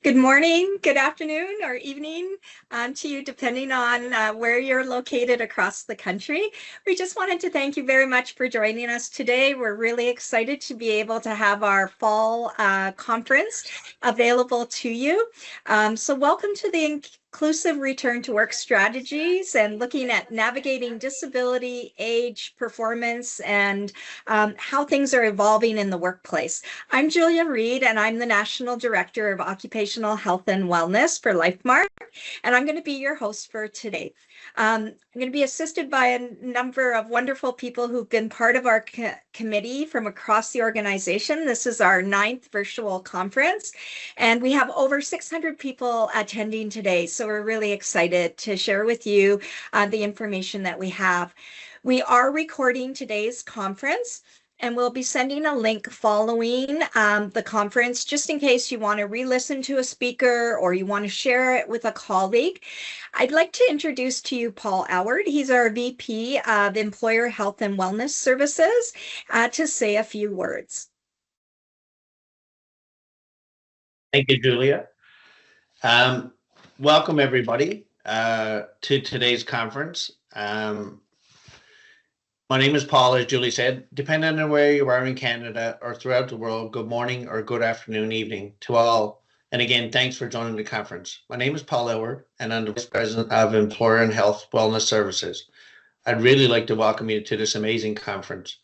Good morning, good afternoon, or evening to you, depending on where you're located across the country. We just wanted to thank you very much for joining us today. We're really excited to be able to have our fall conference available to you. So welcome to the Inclusive Return to Work Strategies and looking at navigating disability, age, performance, and how things are evolving in the workplace. I'm Julia Reed, and I'm the National Director of Occupational Health and Wellness for LifeMark, and I'm going to be your host for today. I'm going to be assisted by a number of wonderful people who've been part of our committee from across the organization. This is our 9th virtual conference, and we have over 600 people attending today, so we're really excited to share with you the information that we have. We are recording today's conference, and we'll be sending a link following the conference, just in case you want to re-listen to a speaker or you want to share it with a colleague. I'd like to introduce to you Paul Allard. He's our VP of Employer Health and Wellness Services to say a few words. Thank you, Julia. Welcome, everybody, to today's conference. My name is Paul, as Julie said. Depending on where you are in Canada or throughout the world, good morning or good afternoon, evening to all. And again, thanks for joining the conference. My name is Paul Allard, and I'm the Vice President of Employer and Health Wellness Services. I'd really like to welcome you to this amazing conference.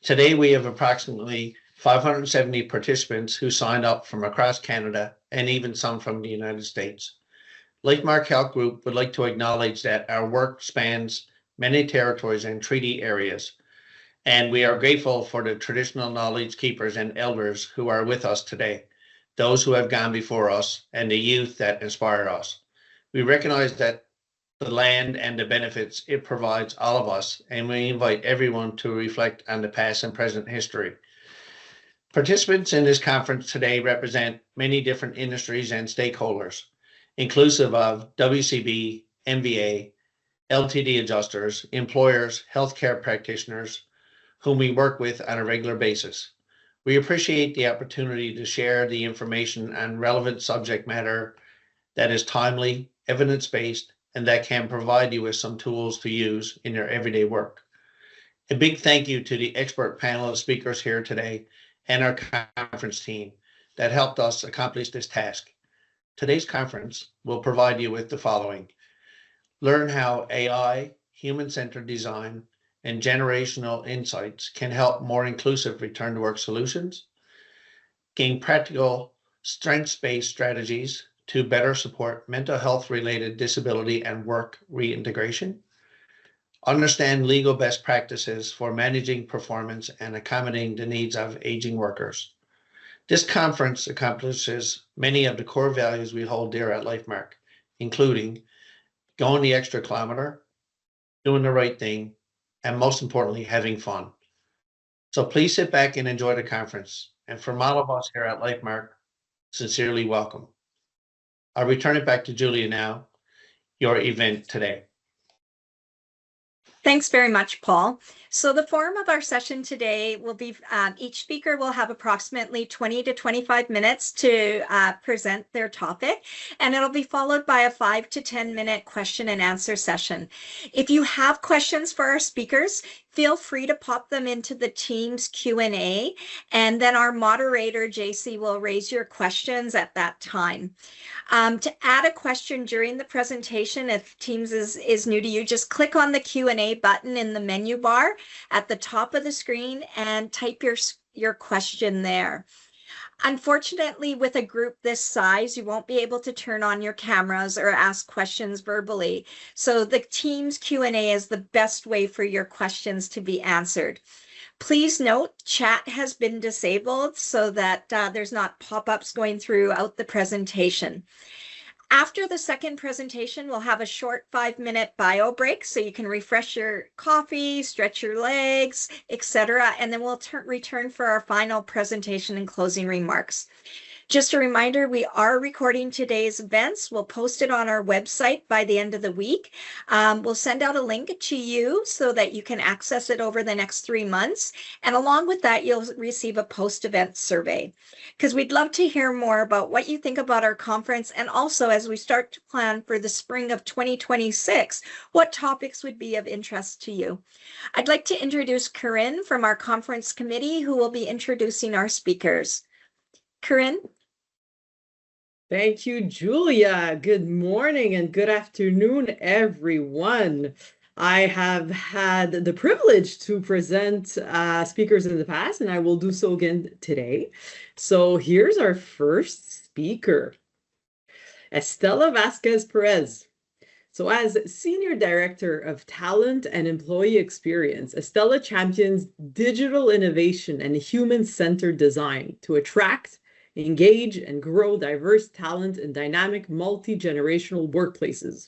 Today, we have approximately 570 participants who signed up from across Canada and even some from the United States. LifeMark Health Group would like to acknowledge that our work spans many territories and treaty areas, and we are grateful for the traditional knowledge keepers and elders who are with us today, those who have gone before us, and the youth that inspire us. We recognize that the land and the benefits it provides all of us, and we invite everyone to reflect on the past and present history. Participants in this conference today represent many different industries and stakeholders, inclusive of WCB, MVA, LTD adjusters, employers, healthcare practitioners, whom we work with on a regular basis. We appreciate the opportunity to share the information on relevant subject matter that is timely, evidence-based, and that can provide you with some tools to use in your everyday work. A big thank you to the expert panel of speakers here today and our conference team that helped us accomplish this task. Today's conference will provide you with the following. Learn how AI, human-centered design, and generational insights can help more inclusive return to work solutions. Gain practical strengths-based strategies to better support mental health-related disability and work reintegration. Understand legal best practices for managing performance and accommodating the needs of aging workers. This conference accomplishes many of the core values we hold dear at LifeMark, including going the extra kilometer, doing the right thing, and most importantly, having fun. So please sit back and enjoy the conference. And from all of us here at LifeMark, sincerely welcome. I'll return it back to Julia now, your event today. Thanks very much, Paul. So the form of our session today will be each speaker will have approximately 20 to 25 minutes to present their topic, and it'll be followed by a 5 to 10 minute question and answer session. If you have questions for our speakers, feel free to pop them into the Teams Q&A, and then our moderator, JC, will raise your questions at that time. To add a question during the presentation, if Teams is new to you, just click on the Q&A button in the menu bar at the top of the screen and type your question there. Unfortunately, with a group this size, you won't be able to turn on your cameras or ask questions verbally. So the Teams Q&A is the best way for your questions to be answered. Please note, chat has been disabled so that there's not pop-ups going throughout the presentation. After the second presentation, we'll have a short 5-minute bio break so you can refresh your coffee, stretch your legs, etc. And then we'll return for our final presentation and closing remarks. Just a reminder, we are recording today's events. We'll post it on our website by the end of the week. We'll send out a link to you so that you can access it over the next 3 months. And along with that, you'll receive a post-event survey, because we'd love to hear more about what you think about our conference. And also, as we start to plan for the spring of 2026, what topics would be of interest to you. I'd like to introduce Corinne from our conference committee, who will be introducing our speakers. Corinne? Thank you, Julia. Good morning and good afternoon, everyone. I have had the privilege to present speakers in the past, and I will do so again today. So here's our first speaker, Estela Vasquez Perez. So as Senior Director of Talent and Employee Experience, Estela champions digital innovation and human-centered design to attract, engage, and grow diverse talent in dynamic multi-generational workplaces.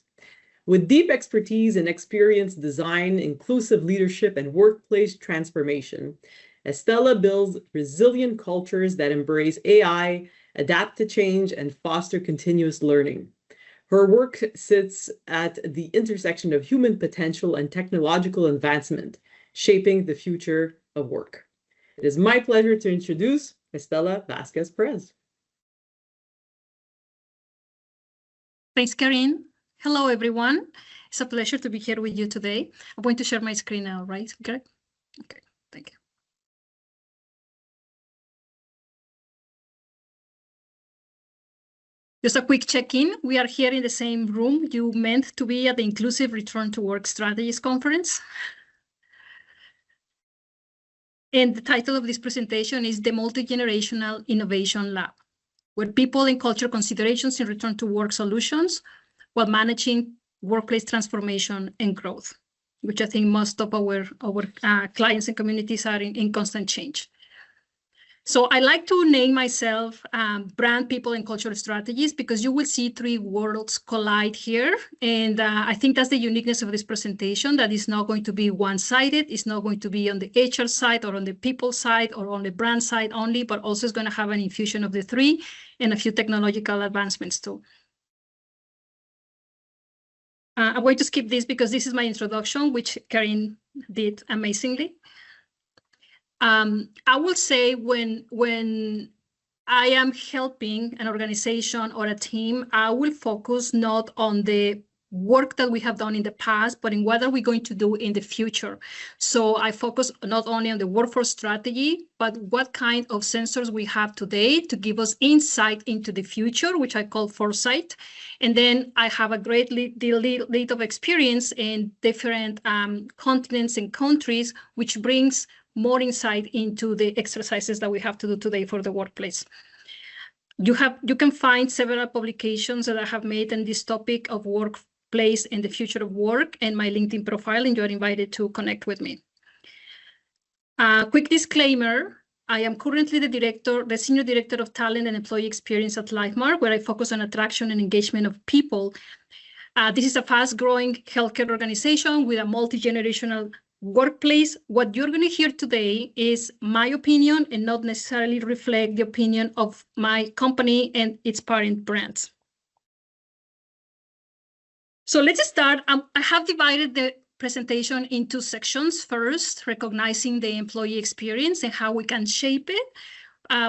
With deep expertise in experience design, inclusive leadership, and workplace transformation, Estela builds resilient cultures that embrace AI, adapt to change, and foster continuous learning. Her work sits at the intersection of human potential and technological advancement, shaping the future of work. It is my pleasure to introduce Estela Vasquez Perez. Thanks, Karine. Hello, everyone. It's a pleasure to be here with you today. I'm going to share my screen now, right? Okay, thank you. Just a quick check-in. We are here in the same room you meant to be at the Inclusive Return to Work Strategies Conference. And the title of this presentation is The Multi-Generational Innovation Lab, where people and culture considerations in return to work solutions while managing workplace transformation and growth, which I think most of our clients and communities are in constant change. So I like to name myself Brand, People, and Cultural Strategies, because you will see three worlds collide here. And I think that's the uniqueness of this presentation, that it's not going to be one-sided. It's not going to be on the HR side or on the people side or on the brand side only, but also is going to have an infusion of the three and a few technological advancements too. I'm going to skip this because this is my introduction, which Karine did amazingly. I will say when I am helping an organization or a team, I will focus not on the work that we have done in the past, but in what are we going to do in the future. So I focus not only on the workforce strategy, but what kind of sensors we have today to give us insight into the future, which I call foresight. And then I have a great lead of experience in different continents and countries, which brings more insight into the exercises that we have to do today for the workplace. You can find several publications that I have made on this topic of workplace and the future of work and my LinkedIn profile, and you're invited to connect with me. Quick disclaimer, I am currently the Senior Director of Talent and Employee Experience at LifeMark, where I focus on attraction and engagement of people. This is a fast-growing healthcare organization with a multi-generational workplace. What you're going to hear today is my opinion and not necessarily reflect the opinion of my company and its parent brands. So let's start. I have divided the presentation into sections. First, recognizing the employee experience and how we can shape it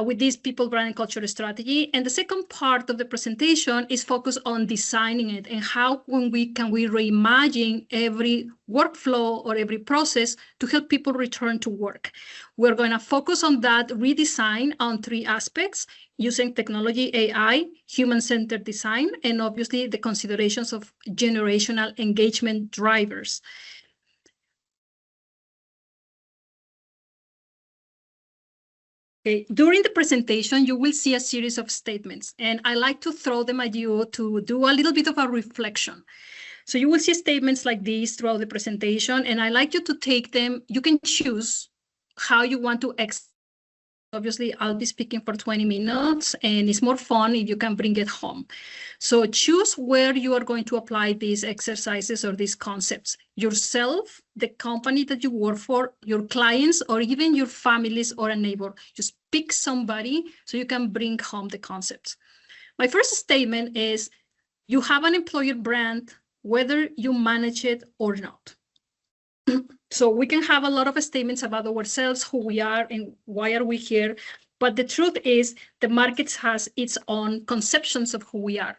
with this people, brand, and culture strategy. And the second part of the presentation is focused on designing it and how can we reimagine every workflow or every process to help people return to work. We're going to focus on that redesign on three aspects: using technology, AI, human-centered design, and obviously the considerations of generational engagement drivers. Okay. During the presentation, you will see a series of statements, and I like to throw them at you to do a little bit of a reflection. So you will see statements like these throughout the presentation, and I like you to take them. You can choose how you want to execute. Obviously, I'll be speaking for 20 minutes, and it's more fun if you can bring it home. So choose where you are going to apply these exercises or these concepts. Yourself, the company that you work for, your clients, or even your families or a neighbor. Just pick somebody so you can bring home the concepts. My first statement is you have an employer brand, whether you manage it or not. So we can have a lot of statements about ourselves, who we are and why are we here. But the truth is the market has its own conceptions of who we are.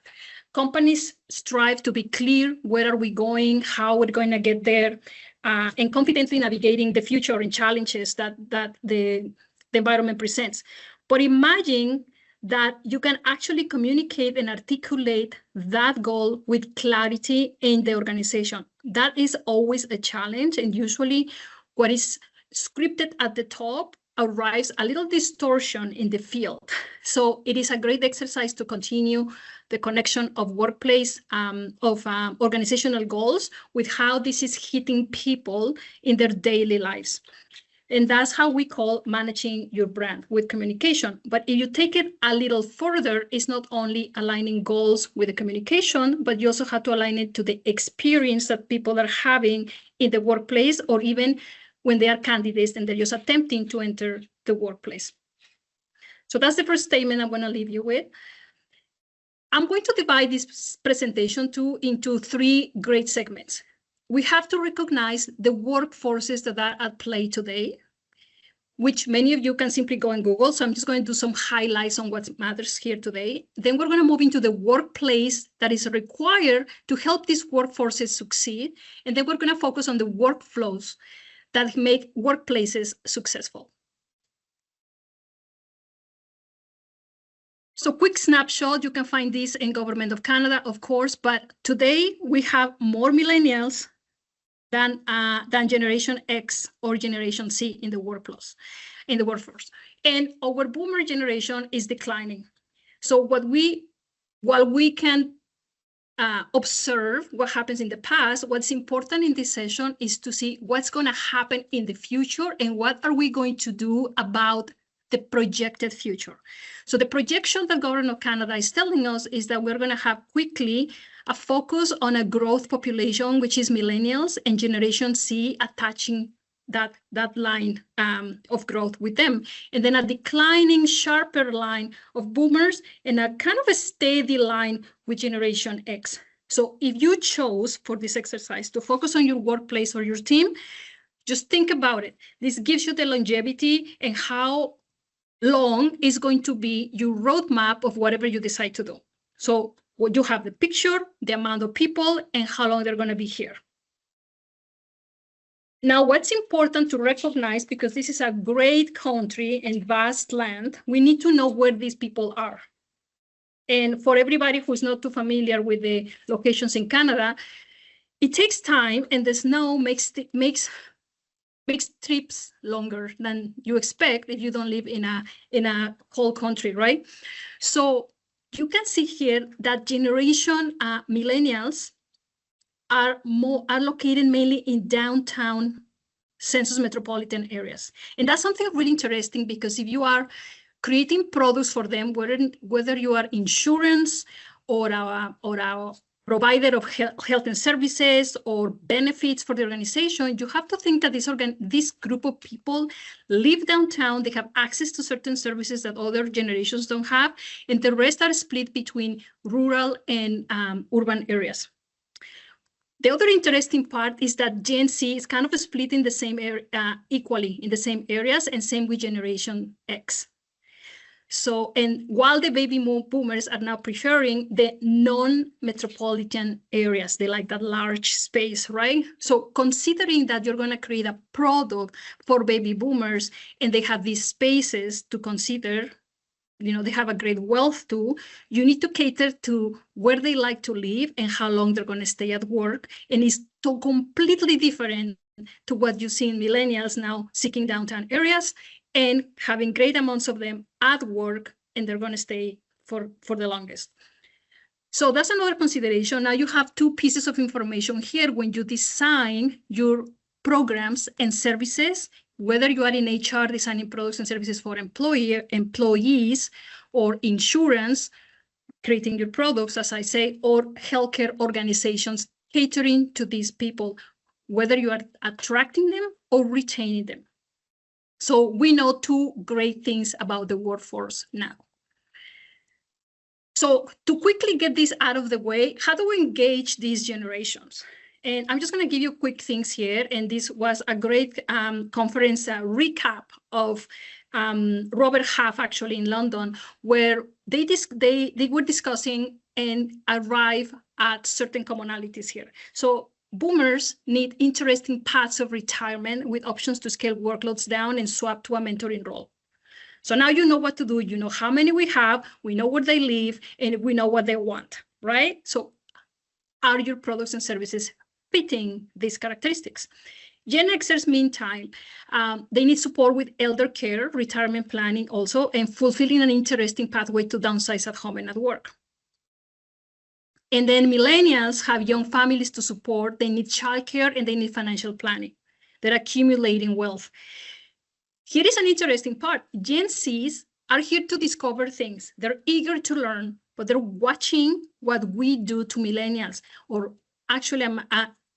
Companies strive to be clear, where are we going, how we're going to get there, and confidently navigating the future and challenges that the environment presents. But imagine that you can actually communicate and articulate that goal with clarity in the organization. That is always a challenge, and usually what is scripted at the top arrives a little distortion in the field. So it is a great exercise to continue the connection of workplace, organizational goals with how this is hitting people in their daily lives. And that's how we call managing your brand with communication. But if you take it a little further, it's not only aligning goals with the communication, but you also have to align it to the experience that people are having in the workplace, or even when they are candidates and they're just attempting to enter the workplace. So that's the first statement I'm going to leave you with. I'm going to divide this presentation into 3 great segments. We have to recognize the workforces that are at play today, which many of you can simply go and Google. So I'm just going to do some highlights on what matters here today. Then we're going to move into the workplace that is required to help these workforces succeed. And then we're going to focus on the workflows that make workplaces successful. So quick snapshot, you can find this in Government of Canada, of course, but today we have more millennials than Generation X or Generation C in the workforce. And our boomer generation is declining. So while we can observe what happens in the past, what's important in this session is to see what's going to happen in the future and what are we going to do about the projected future. So the projection that Government of Canada is telling us is that we're going to have quickly a focus on a growth population, which is millennials, and Generation C attaching that line of growth with them. And then a declining, sharper line of boomers and a kind of a steady line with Generation X. So if you chose for this exercise to focus on your workplace or your team, just think about it. This gives you the longevity and how long is going to be your roadmap of whatever you decide to do. So you have the picture, the amount of people, and how long they're going to be here. Now, what's important to recognize, because this is a great country and vast land, we need to know where these people are. And for everybody who's not too familiar with the locations in Canada, it takes time, and the snow makes trips longer than you expect if you don't live in a cold country, right? So you can see here that Generation millennials are located mainly in downtown census metropolitan areas. And that's something really interesting, because if you are creating products for them, whether you are insurance or a provider of health and services or benefits for the organization, you have to think that this group of people live downtown, they have access to certain services that other generations don't have, and the rest are split between rural and urban areas. The other interesting part is that Gen Z is kind of split in the same equally in the same areas, and same with Generation X. So, and while the baby boomers are now preferring the non-metropolitan areas, they like that large space, right? So considering that you're going to create a product for baby boomers and they have these spaces to consider, they have a great wealth too, you need to cater to where they like to live and how long they're going to stay at work. And it's completely different to what you see in millennials now seeking downtown areas and having great amounts of them at work, and they're going to stay for the longest. So that's another consideration. Now you have 2 pieces of information here when you design your programs and services, whether you are in HR designing products and services for employees, or insurance, creating your products, as I say, or healthcare organizations catering to these people, whether you are attracting them or retaining them. So we know two great things about the workforce now. So to quickly get this out of the way, how do we engage these generations? And I'm just going to give you quick things here. And this was a great conference recap of Robert Half, actually, in London, where they were discussing and arrive at certain commonalities here. So boomers need interesting paths of retirement with options to scale workloads down and swap to a mentoring role. So now you know what to do. You know how many we have, we know where they live, and we know what they want, right? So are your products and services fitting these characteristics? Gen Xers, meantime, they need support with elder care, retirement planning also, and fulfilling an interesting pathway to downsize at home and at work. And then millennials have young families to support. They need childcare and they need financial planning. They're accumulating wealth. Here is an interesting part. Gen Zs are here to discover things. They're eager to learn, but they're watching what we do to millennials. Or actually,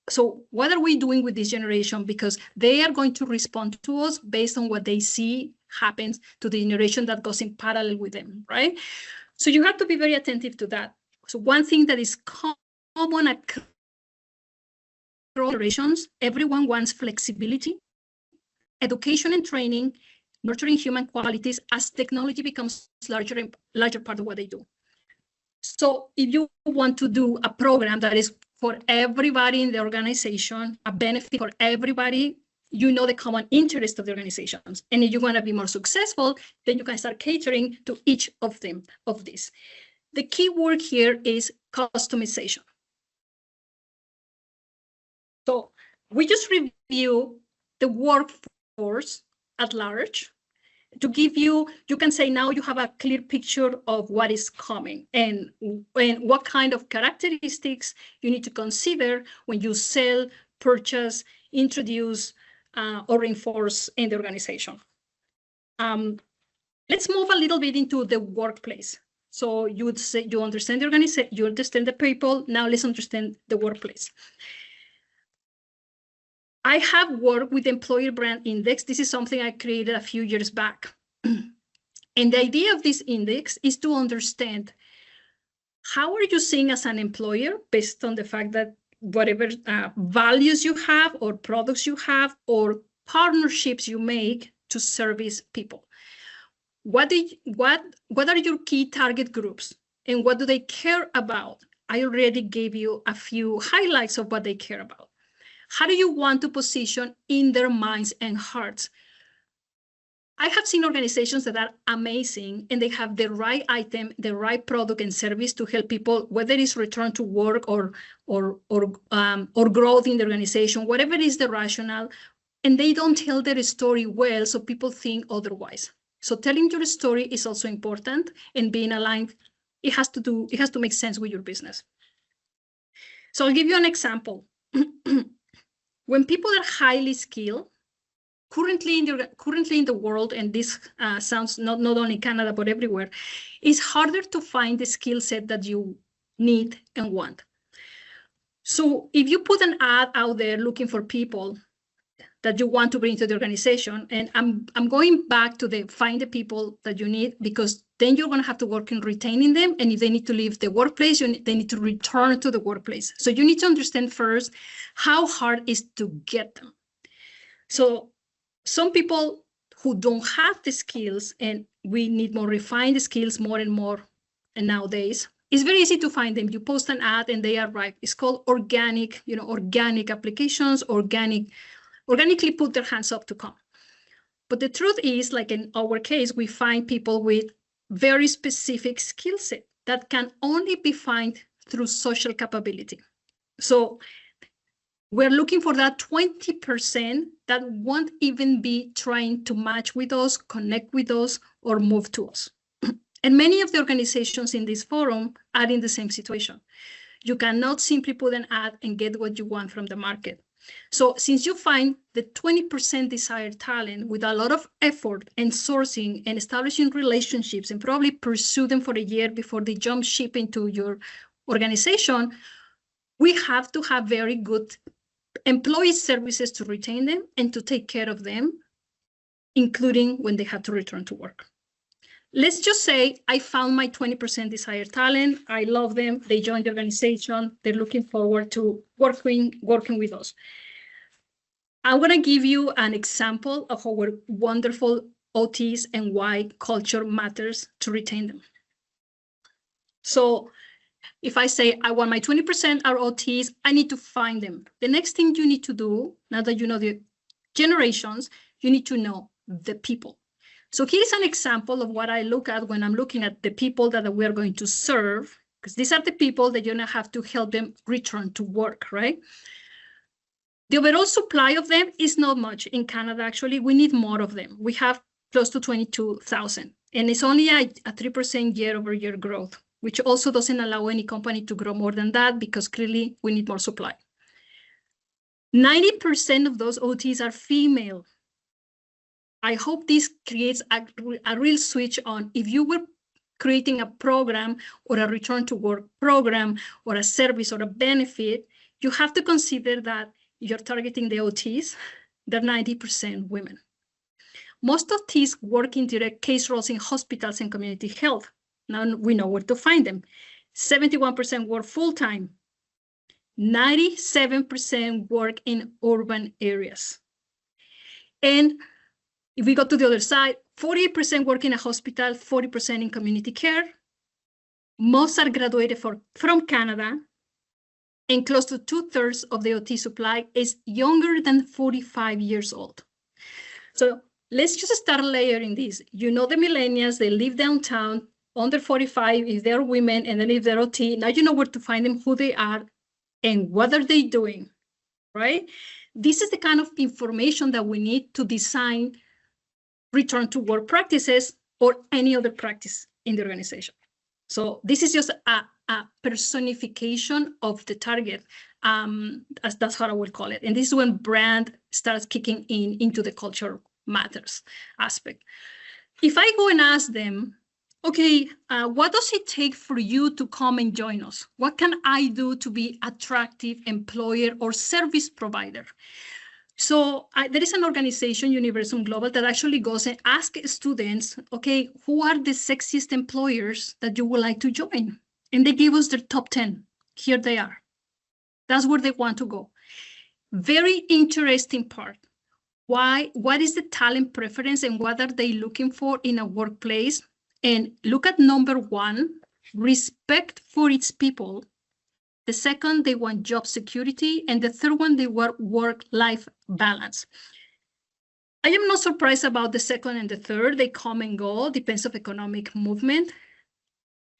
so what are we doing with this generation? Because they are going to respond to us based on what they see happens to the generation that goes in parallel with them, right? So you have to be very attentive to that. So one thing that is common across generations, everyone wants flexibility, education and training, nurturing human qualities as technology becomes larger part of what they do. So if you want to do a program that is for everybody in the organization, a benefit for everybody, you know the common interest of the organizations. And if you want to be more successful, then you can start catering to each of them of these. The key word here is customization. So we just review the workforce at large to give you can say now you have a clear picture of what is coming and what kind of characteristics you need to consider when you sell, purchase, introduce, or reinforce in the organization. Let's move a little bit into the workplace. So you would say you understand the organization, you understand the people. Now let's understand the workplace. I have worked with Employer Brand Index. This is something I created a few years back. And the idea of this index is to understand how are you seen as an employer based on the fact that whatever values you have or products you have or partnerships you make to service people. What are your key target groups and what do they care about? I already gave you a few highlights of what they care about. How do you want to position in their minds and hearts? I have seen organizations that are amazing and they have the right item, the right product and service to help people, whether it's return to work or growth in the organization, whatever is the rationale, and they don't tell their story well, so people think otherwise. So telling your story is also important, and being aligned, it has to make sense with your business. So I'll give you an example. When people are highly skilled, currently in the world, and this sounds not only Canada but everywhere, it's harder to find the skill set that you need and want. So if you put an ad out there looking for people that you want to bring to the organization, and I'm going back to find the people that you need, because then you're going to have to work in retaining them, and if they need to leave the workplace, they need to return to the workplace. So you need to understand first how hard it is to get them. So some people who don't have the skills, and we need more refined skills more and more, and nowadays, it's very easy to find them. You post an ad and they arrive. It's called organic, organic applications, organically put their hands up to come. But the truth is, like in our case, we find people with very specific skill set that can only be found through social capability. So we're looking for that 20% that won't even be trying to match with us, connect with us, or move to us. And many of the organizations in this forum are in the same situation. You cannot simply put an ad and get what you want from the market. So since you find the 20% desired talent with a lot of effort and sourcing and establishing relationships and probably pursue them for a year before they jump ship into your organization, we have to have very good employee services to retain them and to take care of them including when they have to return to work. Let's just say I found my 20% desired talent. I love them. They joined the organization. They're looking forward to working with us. I'm going to give you an example of our wonderful OTs and why culture matters to retain them. So if I say I want my 20% are OTs, I need to find them. The next thing you need to do, now that you know the generations, you need to know the people. So here's an example of what I look at when I'm looking at the people that we are going to serve, because these are the people that you're going to have to help them return to work, right? The overall supply of them is not much in Canada, actually. We need more of them. We have close to 22,000, and it's only a 3% year-over-year growth, which also doesn't allow any company to grow more than that because clearly we need more supply. 90% of those OTs are female. I hope this creates a real switch on if you were creating a program or a return to work program or a service or a benefit, you have to consider that you're targeting the OTs, they're 90% women. Most OTs work in direct case roles in hospitals and community health. Now we know where to find them. 71% work full-time. 97% work in urban areas. And if we go to the other side, 48% work in a hospital, 40% in community care. Most are graduated from Canada, and close to 2/3 of the OT supply is younger than 45 years old. So let's just start layering this. You know the millennials, they live downtown, under 45 if they're women, and then if they're OT, now you know where to find them, who they are, and what are they doing, right? This is the kind of information that we need to design return to work practices or any other practice in the organization. So this is just a personification of the target, as that's how I would call it. And this is when brand starts kicking into the culture matters aspect. If I go and ask them, okay, what does it take for you to come and join us? What can I do to be attractive employer or service provider? So there is an organization, Universum Global, that actually goes and asks students, okay, who are the sexiest employers that you would like to join? And they give us their top 10. Here they are. That's where they want to go. Very interesting part. What is the talent preference and what are they looking for in a workplace? And look at number 1, respect for its people. The second, they want job security. And the third one, they want work-life balance. I am not surprised about the second and the third. They come and go, depends on economic movement.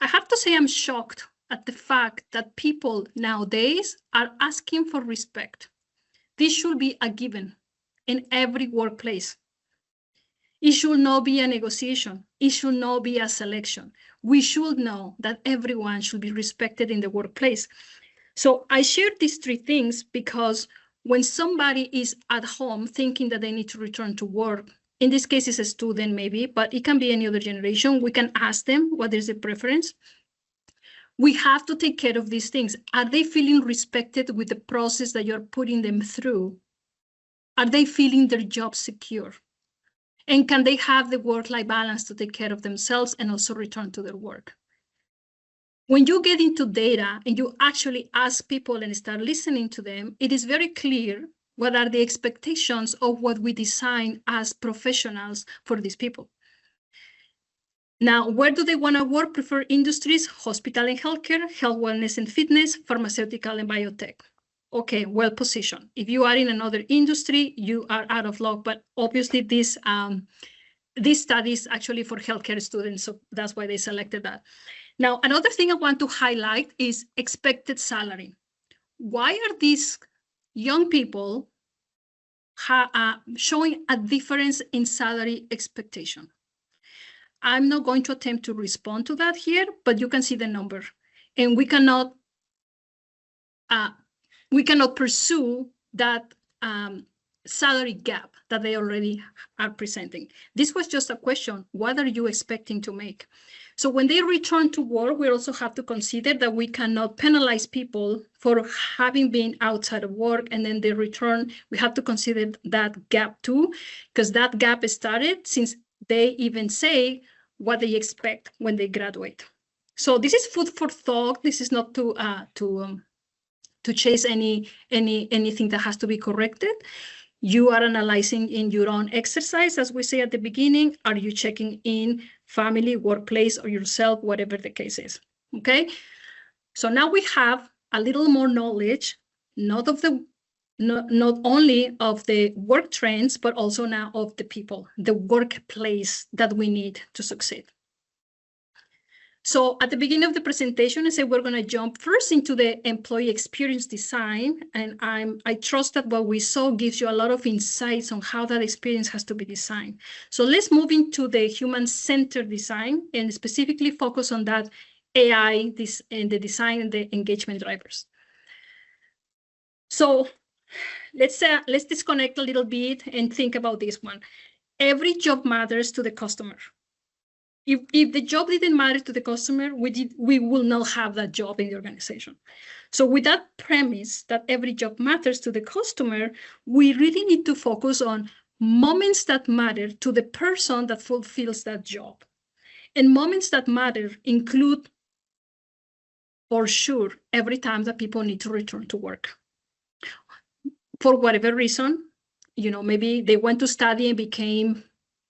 I have to say I'm shocked at the fact that people nowadays are asking for respect. This should be a given in every workplace. It should not be a negotiation. It should not be a selection. We should know that everyone should be respected in the workplace. So I share these 3 things because when somebody is at home thinking that they need to return to work, in this case it's a student maybe, but it can be any other generation, we can ask them what is the preference. We have to take care of these things. Are they feeling respected with the process that you're putting them through? Are they feeling their job secure? And can they have the work-life balance to take care of themselves and also return to their work? When you get into data and you actually ask people and start listening to them, it is very clear what are the expectations of what we design as professionals for these people. Now, where do they want to work? Preferred industries, hospital and healthcare, health, wellness and fitness, pharmaceutical and biotech. Okay, well positioned. If you are in another industry, you are out of luck, but obviously this study is actually for healthcare students, so that's why they selected that. Now, another thing I want to highlight is expected salary. Why are these young people showing a difference in salary expectation? I'm not going to attempt to respond to that here, but you can see the number. And we cannot pursue that salary gap that they already are presenting. This was just a question, what are you expecting to make? So when they return to work, we also have to consider that we cannot penalize people for having been outside of work, and then they return. We have to consider that gap too, because that gap started since they even say what they expect when they graduate. So this is food for thought. This is not to chase anything that has to be corrected. You are analyzing in your own exercise, as we say at the beginning. Are you checking in family, workplace, or yourself, whatever the case is, okay? So now we have a little more knowledge, not only of the work trends, but also now of the people, the workplace that we need to succeed. So at the beginning of the presentation, I said we're going to jump first into the employee experience design. And I trust that what we saw gives you a lot of insights on how that experience has to be designed. So let's move into the human-centered design and specifically focus on that AI and the design and the engagement drivers. So let's disconnect a little bit and think about this one. Every job matters to the customer. If the job didn't matter to the customer, we will not have that job in the organization. So with that premise that every job matters to the customer, we really need to focus on moments that matter to the person that fulfills that job. And moments that matter include, for sure, every time that people need to return to work. For whatever reason, maybe they went to study and became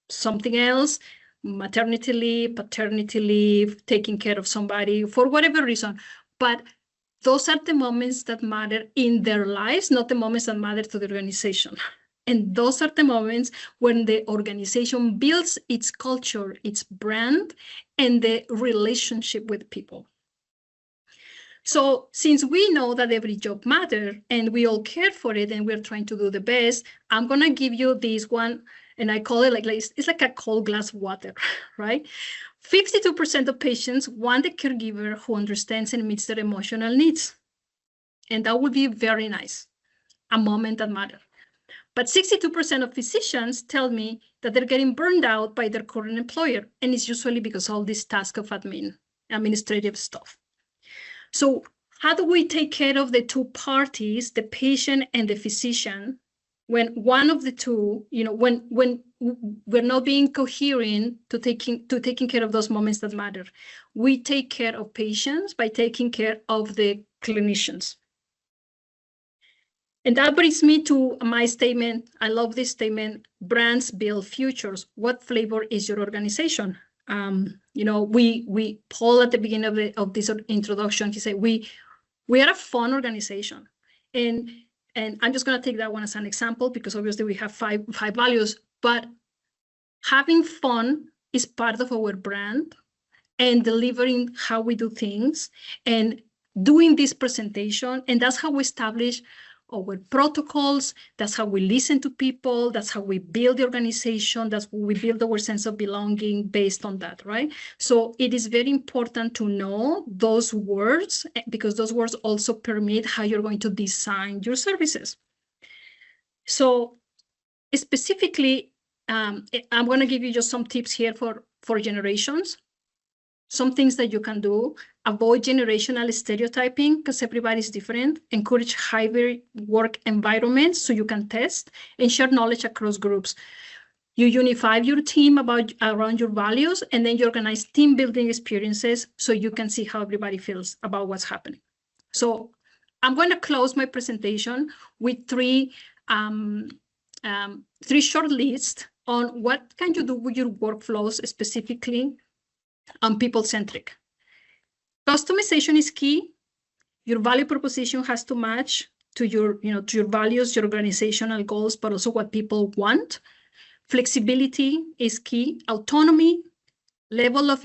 something else, maternity leave, paternity leave, taking care of somebody, for whatever reason. But those are the moments that matter in their lives, not the moments that matter to the organization. And those are the moments when the organization builds its culture, its brand, and the relationship with people. So since we know that every job matters and we all care for it and we're trying to do the best, I'm going to give you this one. And I call it it's like a cold glass of water, right? 52% of patients want a caregiver who understands and meets their emotional needs. And that would be very nice, a moment that matters. But 62% of physicians tell me that they're getting burned out by their current employer. And it's usually because of all this task of administrative stuff. So how do we take care of the two parties, the patient and the physician, when one of the two, when we're not being coherent to taking care of those moments that matter? We take care of patients by taking care of the clinicians. And that brings me to my statement. I love this statement: brands build futures. What flavor is your organization? We Paul at the beginning of this introduction, he said we are a fun organization, and I'm just going to take that one as an example because obviously we have five values, but having fun is part of our brand, and delivering how we do things and doing this presentation. And that's how we establish our protocols. That's how we listen to people. That's how we build the organization. That's how we build our sense of belonging based on that, right? So it is very important to know those words because those words also permit how you're going to design your services. So specifically, I'm going to give you just some tips here for generations. Some things that you can do: avoid generational stereotyping because everybody's different. Encourage hybrid work environments so you can test and share knowledge across groups. You unify your team around your values, and then you organize team building experiences so you can see how everybody feels about what's happening. So I'm going to close my presentation with three short lists on what can you do with your workflows, specifically people-centric. Customization is key. Your value proposition has to match to your values, your organizational goals, but also what people want. Flexibility is key. Autonomy, level of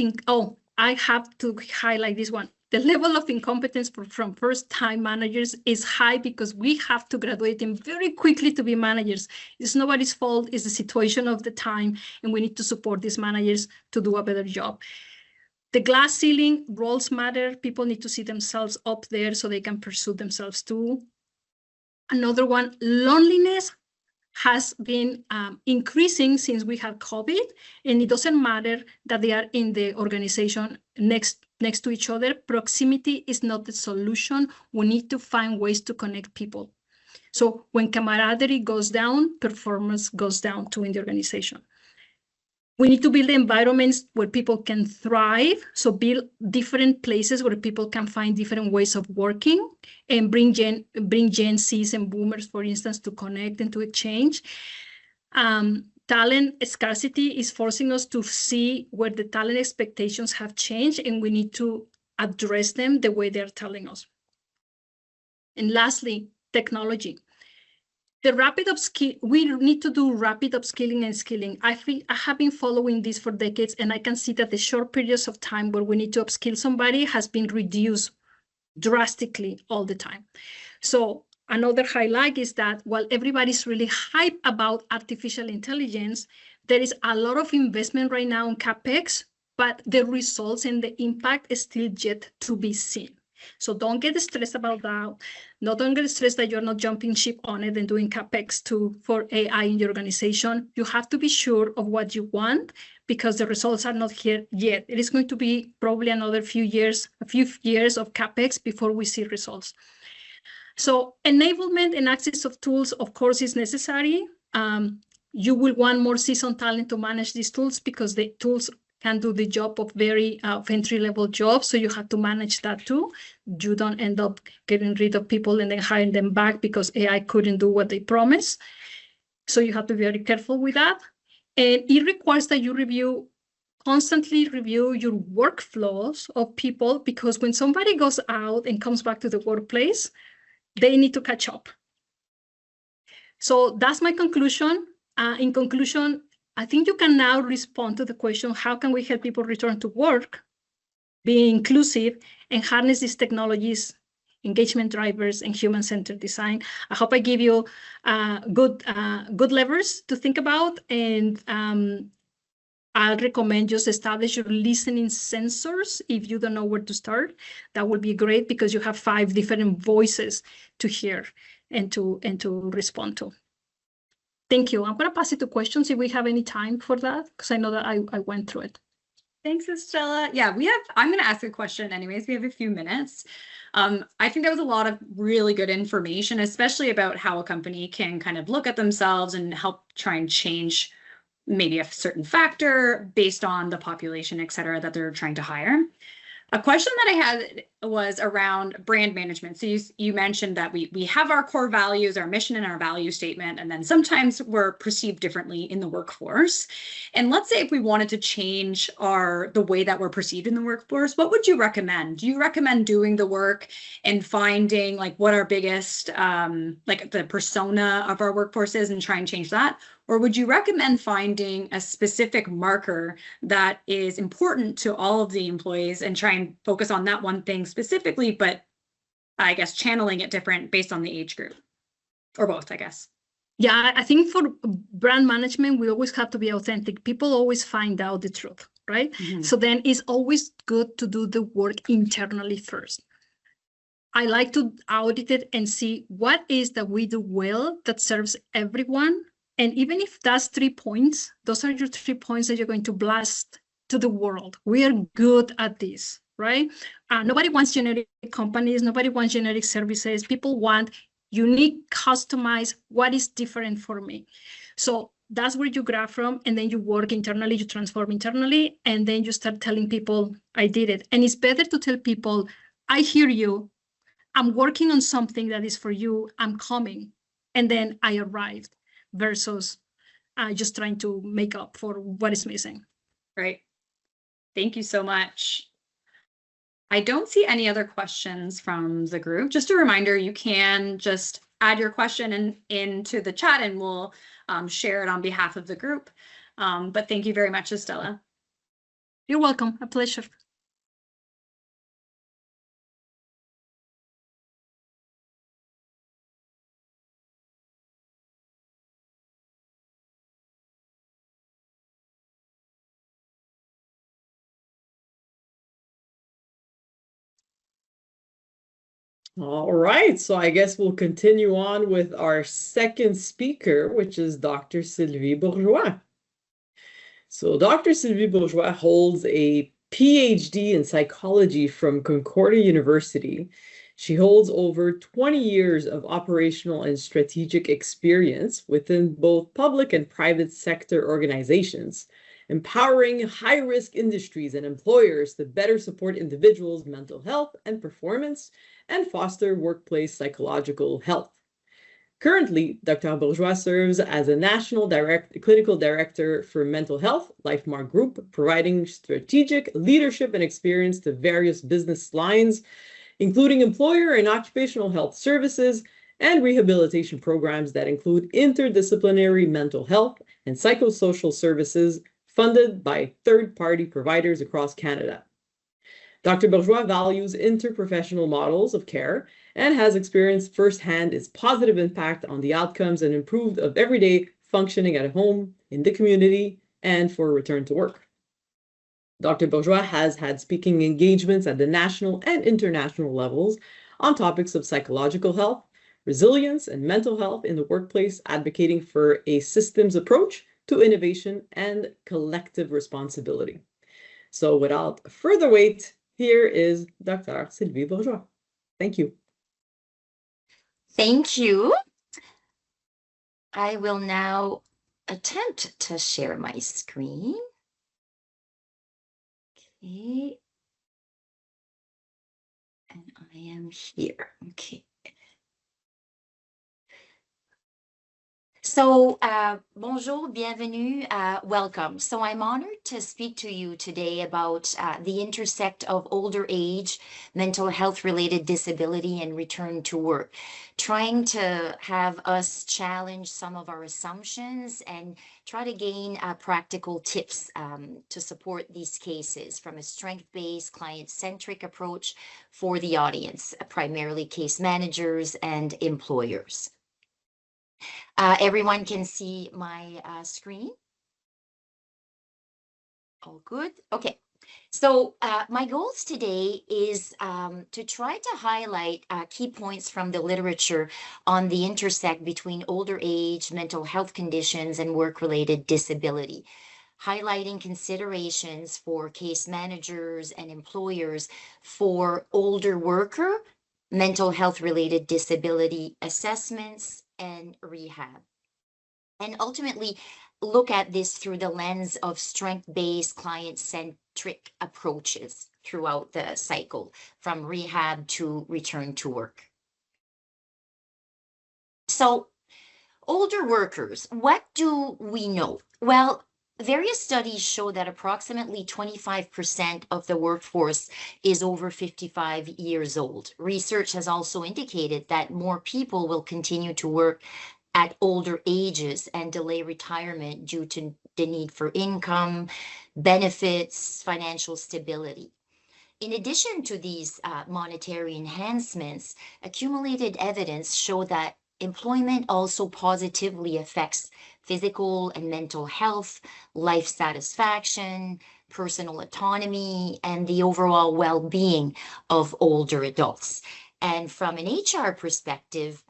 I have to highlight this one. The level of incompetence from first-time managers is high because we have to graduate them very quickly to be managers. It's nobody's fault. It's the situation of the time, and we need to support these managers to do a better job. The glass ceiling, roles matter. People need to see themselves up there so they can pursue themselves too. Another one, loneliness has been increasing since we had COVID, and it doesn't matter that they are in the organization next to each other. Proximity is not the solution. We need to find ways to connect people. So when camaraderie goes down, performance goes down too in the organization. We need to build environments where people can thrive. So build different places where people can find different ways of working, and bring Gen Zs and boomers, for instance, to connect and to exchange. Talent scarcity is forcing us to see where the talent expectations have changed, and we need to address them the way they're telling us. And lastly, technology. The rapid upskill, we need to do rapid upskilling and skilling. I have been following this for decades, and I can see that the short periods of time where we need to upskill somebody has been reduced drastically all the time. So another highlight is that while everybody's really hyped about artificial intelligence, there is a lot of investment right now in CapEx, but the results and the impact is still yet to be seen. So don't get stressed about that. Don't get stressed that you're not jumping ship on it and doing CapEx for AI in your organization. You have to be sure of what you want, because the results are not here yet. It is going to be probably another few years of CapEx before we see results. So enablement and access of tools, of course, is necessary. You will want more seasoned talent to manage these tools, because the tools can do the job of very entry-level jobs. So you have to manage that too. You don't end up getting rid of people and then hiring them back because AI couldn't do what they promised. So you have to be very careful with that. And it requires that you constantly review your workflows of people, because when somebody goes out and comes back to the workplace, they need to catch up. So that's my conclusion. In conclusion, I think you can now respond to the question, how can we help people return to work, be inclusive, and harness these technologies, engagement drivers, and human-centered design? I hope I give you good levers to think about, and I recommend just establish your listening sensors if you don't know where to start. That would be great, because you have 5 different voices to hear and to respond to. Thank you. I'm going to pass it to questions if we have any time for that, because I know that I went through it. Thanks, Estela. Yeah, I'm going to ask a question anyways. We have a few minutes. I think there was a lot of really good information, especially about how a company can kind of look at themselves and help try and change maybe a certain factor based on the population, et cetera, that they're trying to hire. A question that I had was around brand management. So you mentioned that we have our core values, our mission and our value statement, and then sometimes we're perceived differently in the workforce. And let's say if we wanted to change the way that we're perceived in the workforce, what would you recommend? Do you recommend doing the work and finding like what our biggest, like the persona of our workforce is and try and change that? Or would you recommend finding a specific marker that is important to all of the employees and try and focus on that one thing specifically, but I guess channeling it different based on the age group, or both, I guess? Yeah, I think for brand management, we always have to be authentic. People always find out the truth, right? Mm-hmm. So then it's always good to do the work internally first. I like to audit it and see what is that we do well that serves everyone. And even if that's 3 points, those are your 3 points that you're going to blast to the world. We are good at this, right? Nobody wants generic companies. Nobody wants generic services. People want unique, customized, what is different for me. So that's where you grab from, and then you work internally, you transform internally, and then you start telling people, I did it. And it's better to tell people, I hear you. I'm working on something that is for you. I'm coming. And then I arrived. Versus just trying to make up for what is missing. Right. Thank you so much. I don't see any other questions from the group. Just a reminder, you can just add your question into the chat and we'll share it on behalf of the group. But thank you very much, Estela. You're welcome. A pleasure. All right, so I guess we'll continue on with our second speaker, which is Dr. Sylvie Bourgeois. So Dr. Sylvie Bourgeois holds a PhD in psychology from Concordia University. She holds over 20 years of operational and strategic experience within both public and private sector organizations, empowering high-risk industries and employers to better support individuals' mental health and performance and foster workplace psychological health. Currently, Dr. Bourgeois serves as a National Clinical Director for Mental Health, Lifemark Group, providing strategic leadership and experience to various business lines, including employer and occupational health services and rehabilitation programs that include interdisciplinary mental health and psychosocial services funded by third-party providers across Canada. Dr. Bourgeois values interprofessional models of care and has experienced firsthand its positive impact on the outcomes and improved of everyday functioning at home, in the community, and for return to work. Dr. Bourgeois has had speaking engagements at the national and international levels on topics of psychological health, resilience, and mental health in the workplace, advocating for a systems approach to innovation and collective responsibility. So without further wait, here is Dr. Sylvie Bourgeois. Thank you. Thank you. I will now attempt to share my screen. Okay. And I am here. Okay. So, bonjour, bienvenue, welcome. So I'm honored to speak to you today about the intersect of older age, mental health related disability, and return to work, trying to have us challenge some of our assumptions and try to gain practical tips to support these cases from a strength-based, client-centric approach for the audience, primarily case managers and employers. Everyone can see my screen. All good. Okay. So my goals today is to try to highlight key points from the literature on the intersect between older age, mental health conditions, and work-related disability, highlighting considerations for case managers and employers for older worker, mental health-related disability assessments, and rehab. And ultimately, look at this through the lens of strength-based, client-centric approaches throughout the cycle, from rehab to return to work. So, older workers, what do we know? Well, various studies show that approximately 25% of the workforce is over 55 years old. Research has also indicated that more people will continue to work at older ages and delay retirement due to the need for income, benefits, financial stability. In addition to these monetary enhancements, accumulated evidence show that employment also positively affects physical and mental health, life satisfaction, personal autonomy, and the overall well-being of older adults. And from an HR perspective,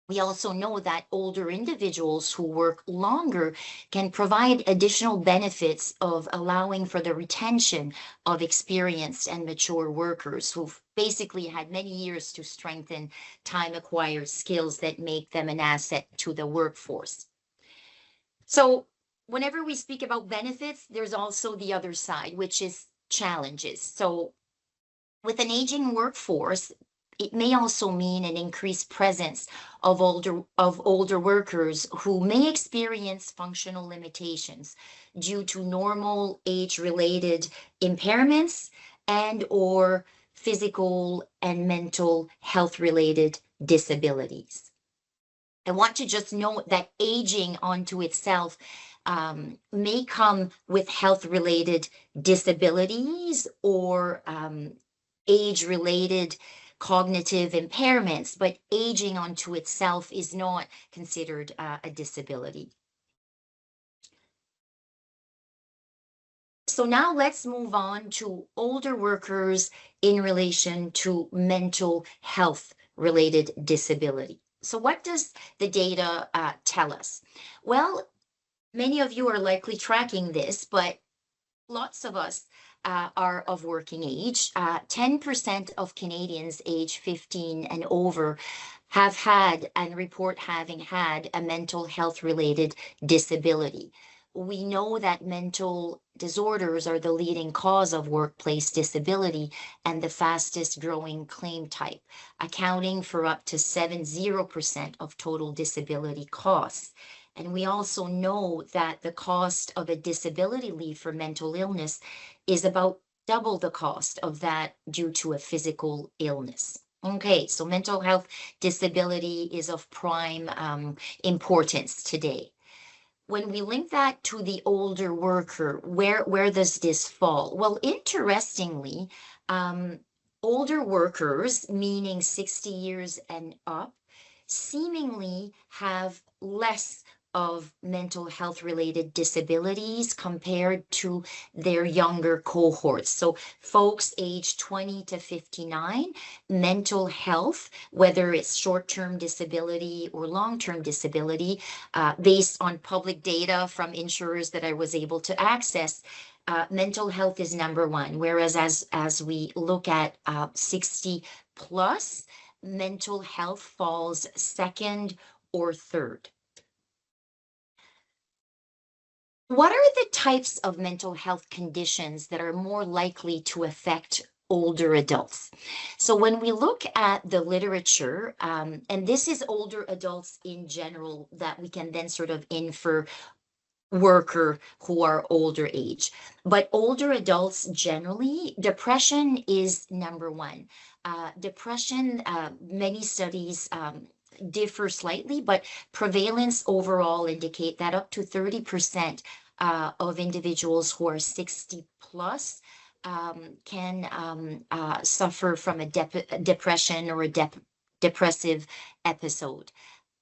we also know that older individuals who work longer can provide additional benefits of allowing for the retention of experienced and mature workers who've basically had many years to strengthen time-acquired skills that make them an asset to the workforce. So whenever we speak about benefits, there's also the other side, which is challenges. So with an aging workforce, it may also mean an increased presence of older workers who may experience functional limitations due to normal age-related impairments and or physical and mental health-related disabilities. I want to just note that aging onto itself may come with health-related disabilities or age-related cognitive impairments, but aging onto itself is not considered a disability. So now let's move on to older workers in relation to mental health related disability. So what does the data tell us? Well, many of you are likely tracking this, but lots of us are of working age. 10% of Canadians age 15 and over have had and report having had a mental health related disability. We know that mental disorders are the leading cause of workplace disability and the fastest growing claim type, accounting for up to 70% of total disability costs. And we also know that the cost of a disability leave for mental illness is about double the cost of that due to a physical illness. Okay, so mental health disability is of prime importance today. When we link that to the older worker, where does this fall? Well, interestingly, older workers, meaning 60 years and up, seemingly have less of mental health related disabilities compared to their younger cohorts. So folks age 20 to 59, mental health, whether it's short-term disability or long-term disability, based on public data from insurers that I was able to access, mental health is number one, whereas as we look at 60 plus, mental health falls second or third. What are the types of mental health conditions that are more likely to affect older adults? So when we look at the literature, and this is older adults in general that we can then sort of infer worker who are older age, but older adults generally, depression is number one. Depression, many studies differ slightly, but prevalence overall indicate that up to 30% of individuals who are 60 plus can suffer from a depression or a depressive episode.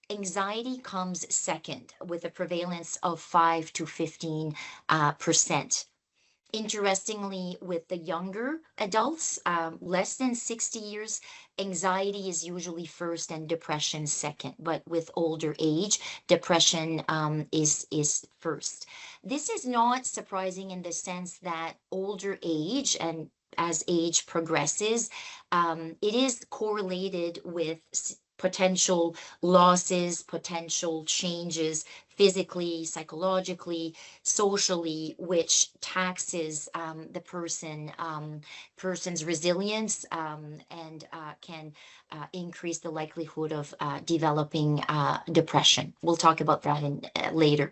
Anxiety comes second with a prevalence of 5 to 15%. Interestingly, with the younger adults, less than 60 years, anxiety is usually first and depression second. But with older age, depression is first. This is not surprising in the sense that older age and as age progresses, it is correlated with potential losses, potential changes physically, psychologically, socially, which taxes the person's resilience and can increase the likelihood of developing depression. We'll talk about that later.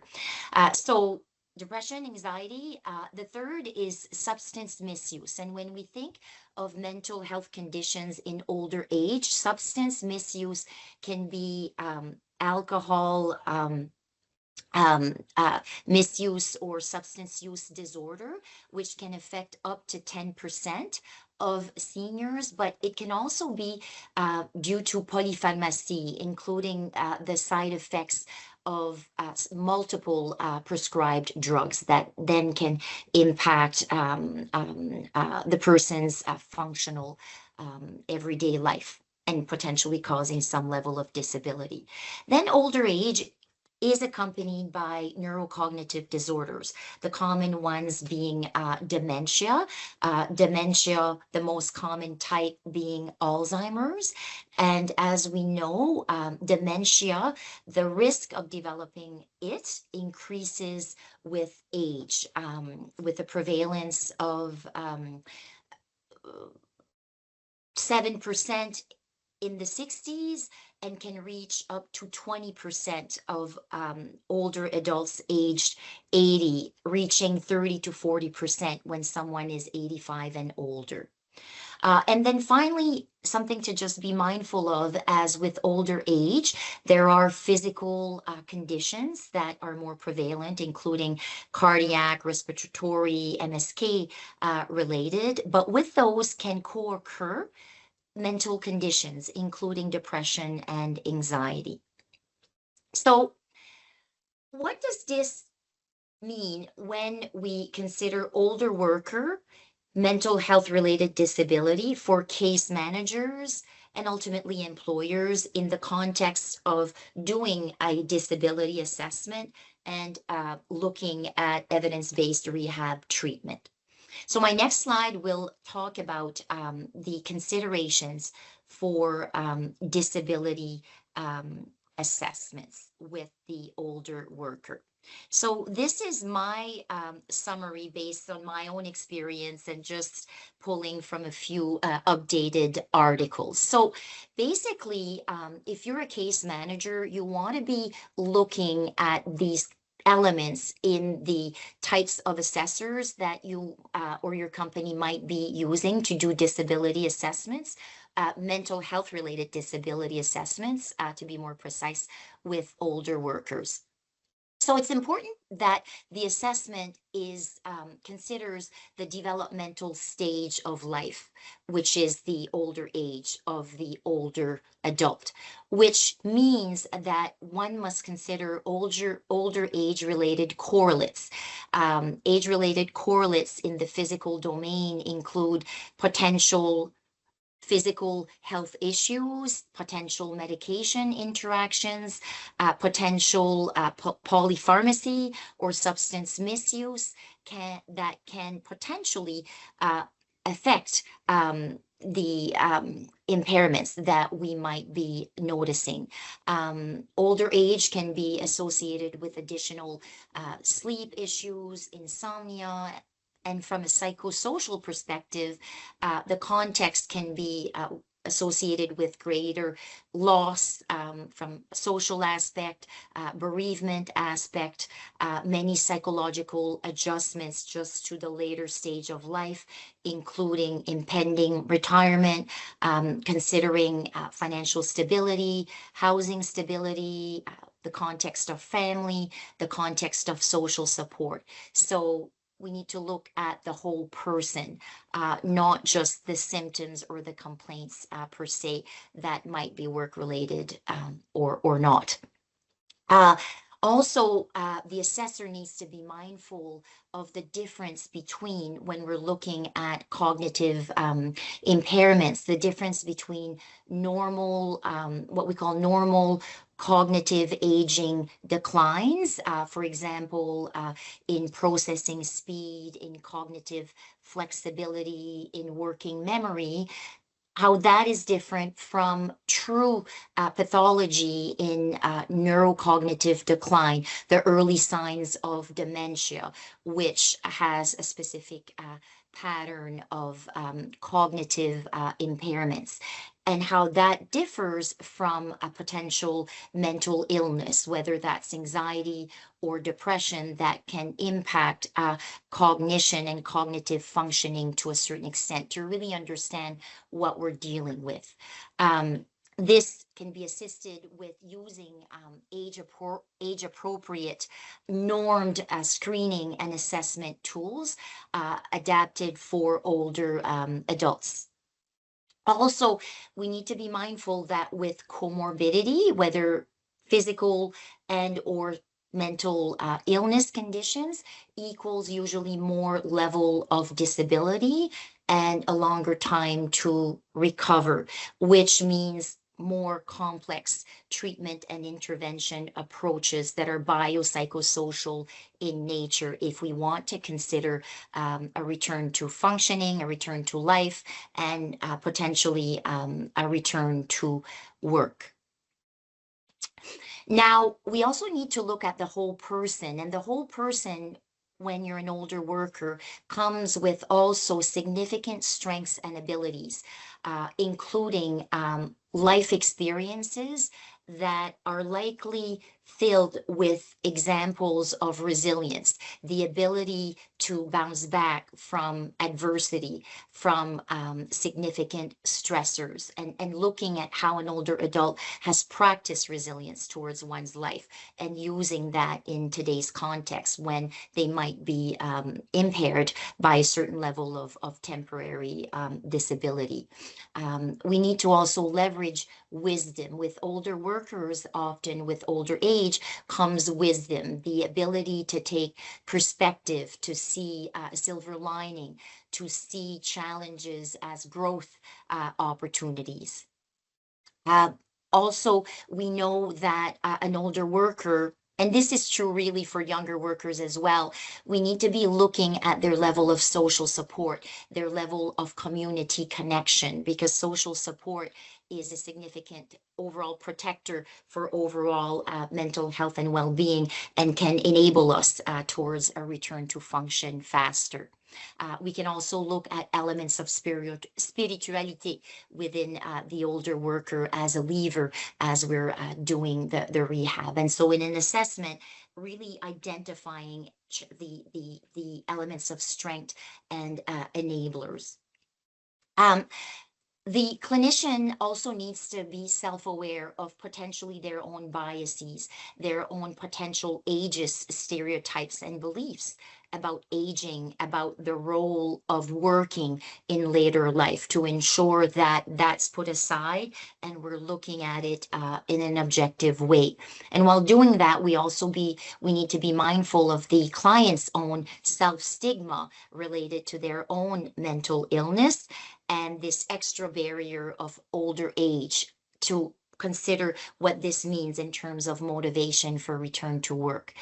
So depression, anxiety. The third is substance misuse. And when we think of mental health conditions in older age, substance misuse can be alcohol misuse or substance use disorder, which can affect up to 10% of seniors, but it can also be due to polypharmacy, including the side effects of multiple prescribed drugs that then can impact the person's functional everyday life and potentially causing some level of disability. Then older age is accompanied by neurocognitive disorders, the common ones being dementia, the most common type being Alzheimer's. And as we know, dementia, the risk of developing it increases with age, with a prevalence of 7% in the 60s and can reach up to 20% of older adults aged 80, reaching 30 to 40% when someone is 85 and older. And then finally, something to just be mindful of, as with older age, there are physical conditions that are more prevalent, including cardiac, respiratory, MSK related, but with those can co-occur mental conditions, including depression and anxiety. So what does this mean when we consider older worker, mental health related disability for case managers and ultimately employers in the context of doing a disability assessment and looking at evidence-based rehab treatment. So my next slide will talk about the considerations for disability assessments with the older worker. So this is my summary based on my own experience and just pulling from a few updated articles. So basically, if you're a case manager, you want to be looking at these elements in the types of assessors that you or your company might be using to do disability assessments, mental health related disability assessments, to be more precise, with older workers. So it's important that the assessment is considers the developmental stage of life, which is the older age of the older adult, which means that one must consider older age-related correlates. Age-related correlates in the physical domain include potential physical health issues, potential medication interactions, potential polypharmacy or substance misuse that can potentially affect the impairments that we might be noticing. Older age can be associated with additional sleep issues, insomnia, and from a psychosocial perspective, the context can be associated with greater loss from social aspect, bereavement aspect, many psychological adjustments just to the later stage of life, including impending retirement, considering financial stability, housing stability, the context of family, the context of social support. So we need to look at the whole person, not just the symptoms or the complaints per se that might be work-related or not. Also, the assessor needs to be mindful of the difference between, when we're looking at cognitive impairments, the difference between normal, what we call normal cognitive aging declines, for example, in processing speed, in cognitive flexibility, in working memory, how that is different from true pathology in neurocognitive decline, the early signs of dementia, which has a specific pattern of cognitive impairments, and how that differs from a potential mental illness, whether that's anxiety or depression, that can impact cognition and cognitive functioning to a certain extent, to really understand what we're dealing with. This can be assisted with using age-appropriate normed screening and assessment tools adapted for older adults. Also, we need to be mindful that with comorbidity, whether physical and or mental illness conditions, equals usually more level of disability and a longer time to recover, which means more complex treatment and intervention approaches that are biopsychosocial in nature if we want to consider a return to functioning, a return to life, and potentially a return to work. Now, we also need to look at the whole person, and the whole person, when you're an older worker, comes with also significant strengths and abilities, including life experiences that are likely filled with examples of resilience, the ability to bounce back from adversity, from significant stressors, and looking at how an older adult has practiced resilience towards one's life and using that in today's context when they might be impaired by a certain level of temporary disability. We need to also leverage wisdom with older workers, often with older age age comes wisdom, the ability to take perspective, to see a silver lining, to see challenges as growth opportunities. Also, we know that an older worker, and this is true really for younger workers as well, we need to be looking at their level of social support, their level of community connection, because social support is a significant overall protector for overall mental health and well-being, and can enable us towards a return to function faster. We can also look at elements of spirituality within the older worker as a lever as we're doing the rehab. And so in an assessment, really identifying the elements of strength and enablers. The clinician also needs to be self-aware of potentially their own biases, their own potential ageist stereotypes and beliefs about aging, about the role of working in later life, to ensure that that's put aside and we're looking at it in an objective way. And while doing that, we need to be mindful of the client's own self-stigma related to their own mental illness, and this extra barrier of older age, to consider what this means in terms of motivation for return to work.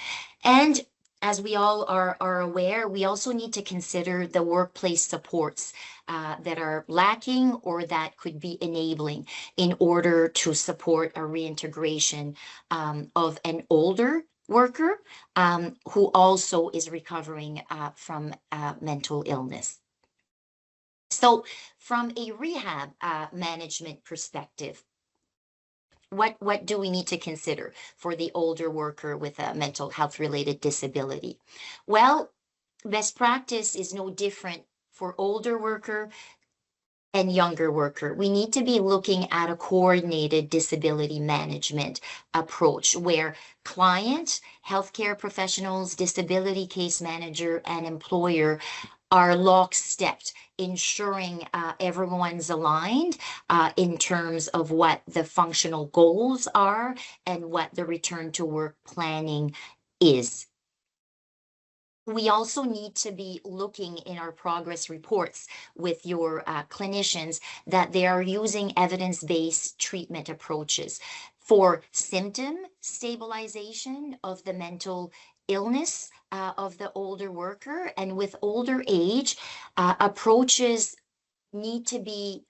And as we all are aware, we also need to consider the workplace supports that are lacking or that could be enabling in order to support a reintegration of an older worker who also is recovering from mental illness. So from a rehab management perspective, what do we need to consider for the older worker with a mental health related disability? Well, best practice is no different for older worker and younger worker. We need to be looking at a coordinated disability management approach where client, healthcare professionals, disability case manager, and employer are lockstep, ensuring everyone's aligned in terms of what the functional goals are and what the return to work planning is. We also need to be looking in our progress reports with your clinicians that they are using evidence-based treatment approaches for symptom stabilization of the mental illness of the older worker. And with older age, approaches need to be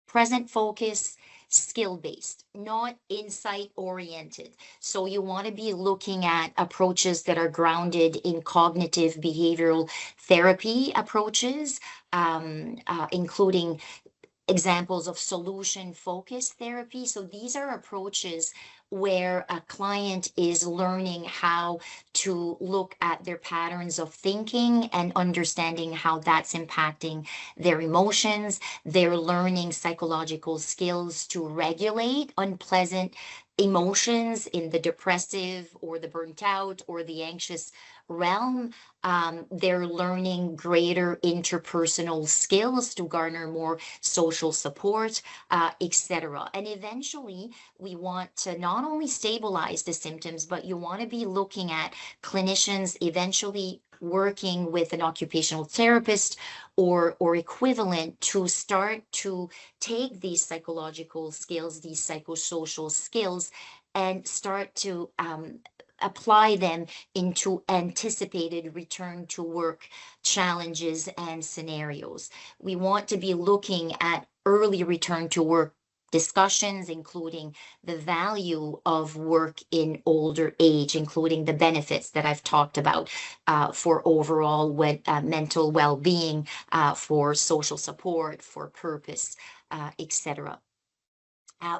present focus, skill-based, not insight-oriented. So you want to be looking at approaches that are grounded in cognitive behavioral therapy approaches, including examples of solution-focused therapy. So these are approaches where a client is learning how to look at their patterns of thinking and understanding how that's impacting their emotions. They're learning psychological skills to regulate unpleasant emotions in the depressive or the burnt out or the anxious realm. They're learning greater interpersonal skills to garner more social support, etc. And eventually, we want to not only stabilize the symptoms, but you want to be looking at clinicians eventually working with an occupational therapist or equivalent to start to take these psychological skills, these psychosocial skills, and start to apply them into anticipated return to work challenges and scenarios. We want to be looking at early return to work discussions, including the value of work in older age, including the benefits that I've talked about for overall mental well-being, for social support, for purpose, etc.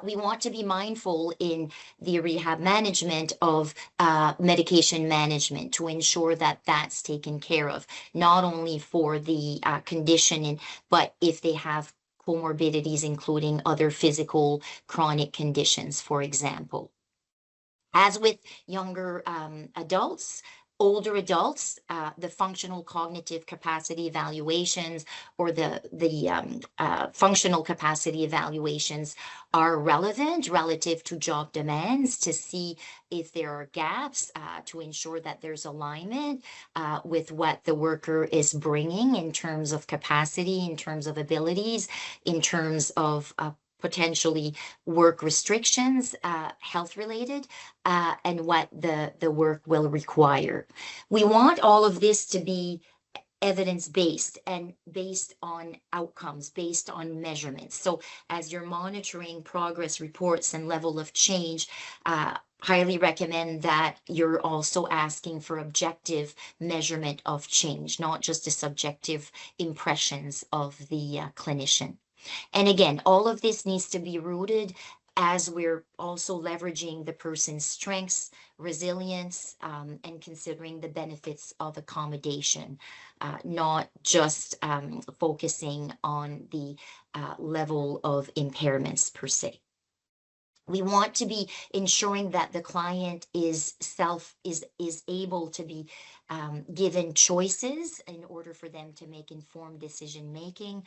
We want to be mindful in the rehab management of medication management to ensure that that's taken care of, not only for the condition, but if they have comorbidities, including other physical chronic conditions, for example. As with younger adults, older adults, the functional cognitive capacity evaluations or the functional capacity evaluations are relevant relative to job demands to see if there are gaps, to ensure that there's alignment with what the worker is bringing in terms of capacity, in terms of abilities, in terms of potentially work restrictions, health related, and what the work will require. We want all of this to be evidence-based and based on outcomes, based on measurements. So as you're monitoring progress reports and level of change, highly recommend that you're also asking for objective measurement of change, not just the subjective impressions of the clinician. And again, all of this needs to be rooted as we're also leveraging the person's strengths, resilience, and considering the benefits of accommodation, not just focusing on the level of impairments per se. We want to be ensuring that the client is able to be given choices in order for them to make informed decision making,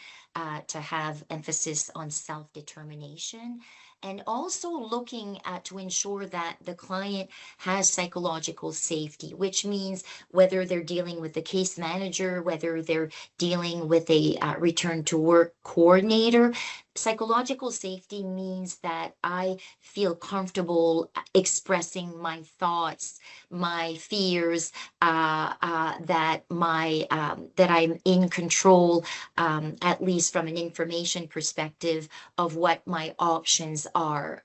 to have emphasis on self-determination, and also looking at to ensure that the client has psychological safety, which means whether they're dealing with the case manager, whether they're dealing with a return to work coordinator. Psychological safety means that I feel comfortable expressing my thoughts, my fears, that I'm in control, at least from an information perspective, of what my options are,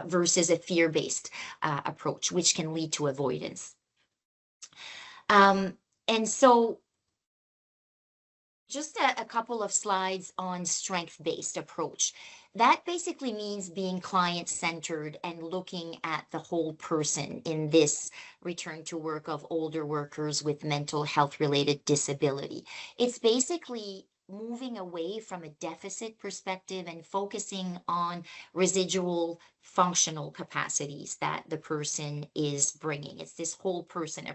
versus a fear-based approach, which can lead to avoidance. And so just a couple of slides on strength-based approach. That basically means being client-centered and looking at the whole person in this return to work of older workers with mental health-related disability. It's basically moving away from a deficit perspective and focusing on residual functional capacities that the person is bringing. It's this whole person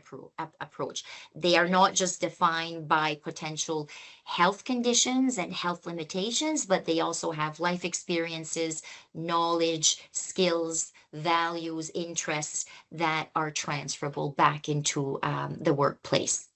approach. They are not just defined by potential health conditions and health limitations, but they also have life experiences, knowledge, skills, values, interests that are transferable back into the workplace.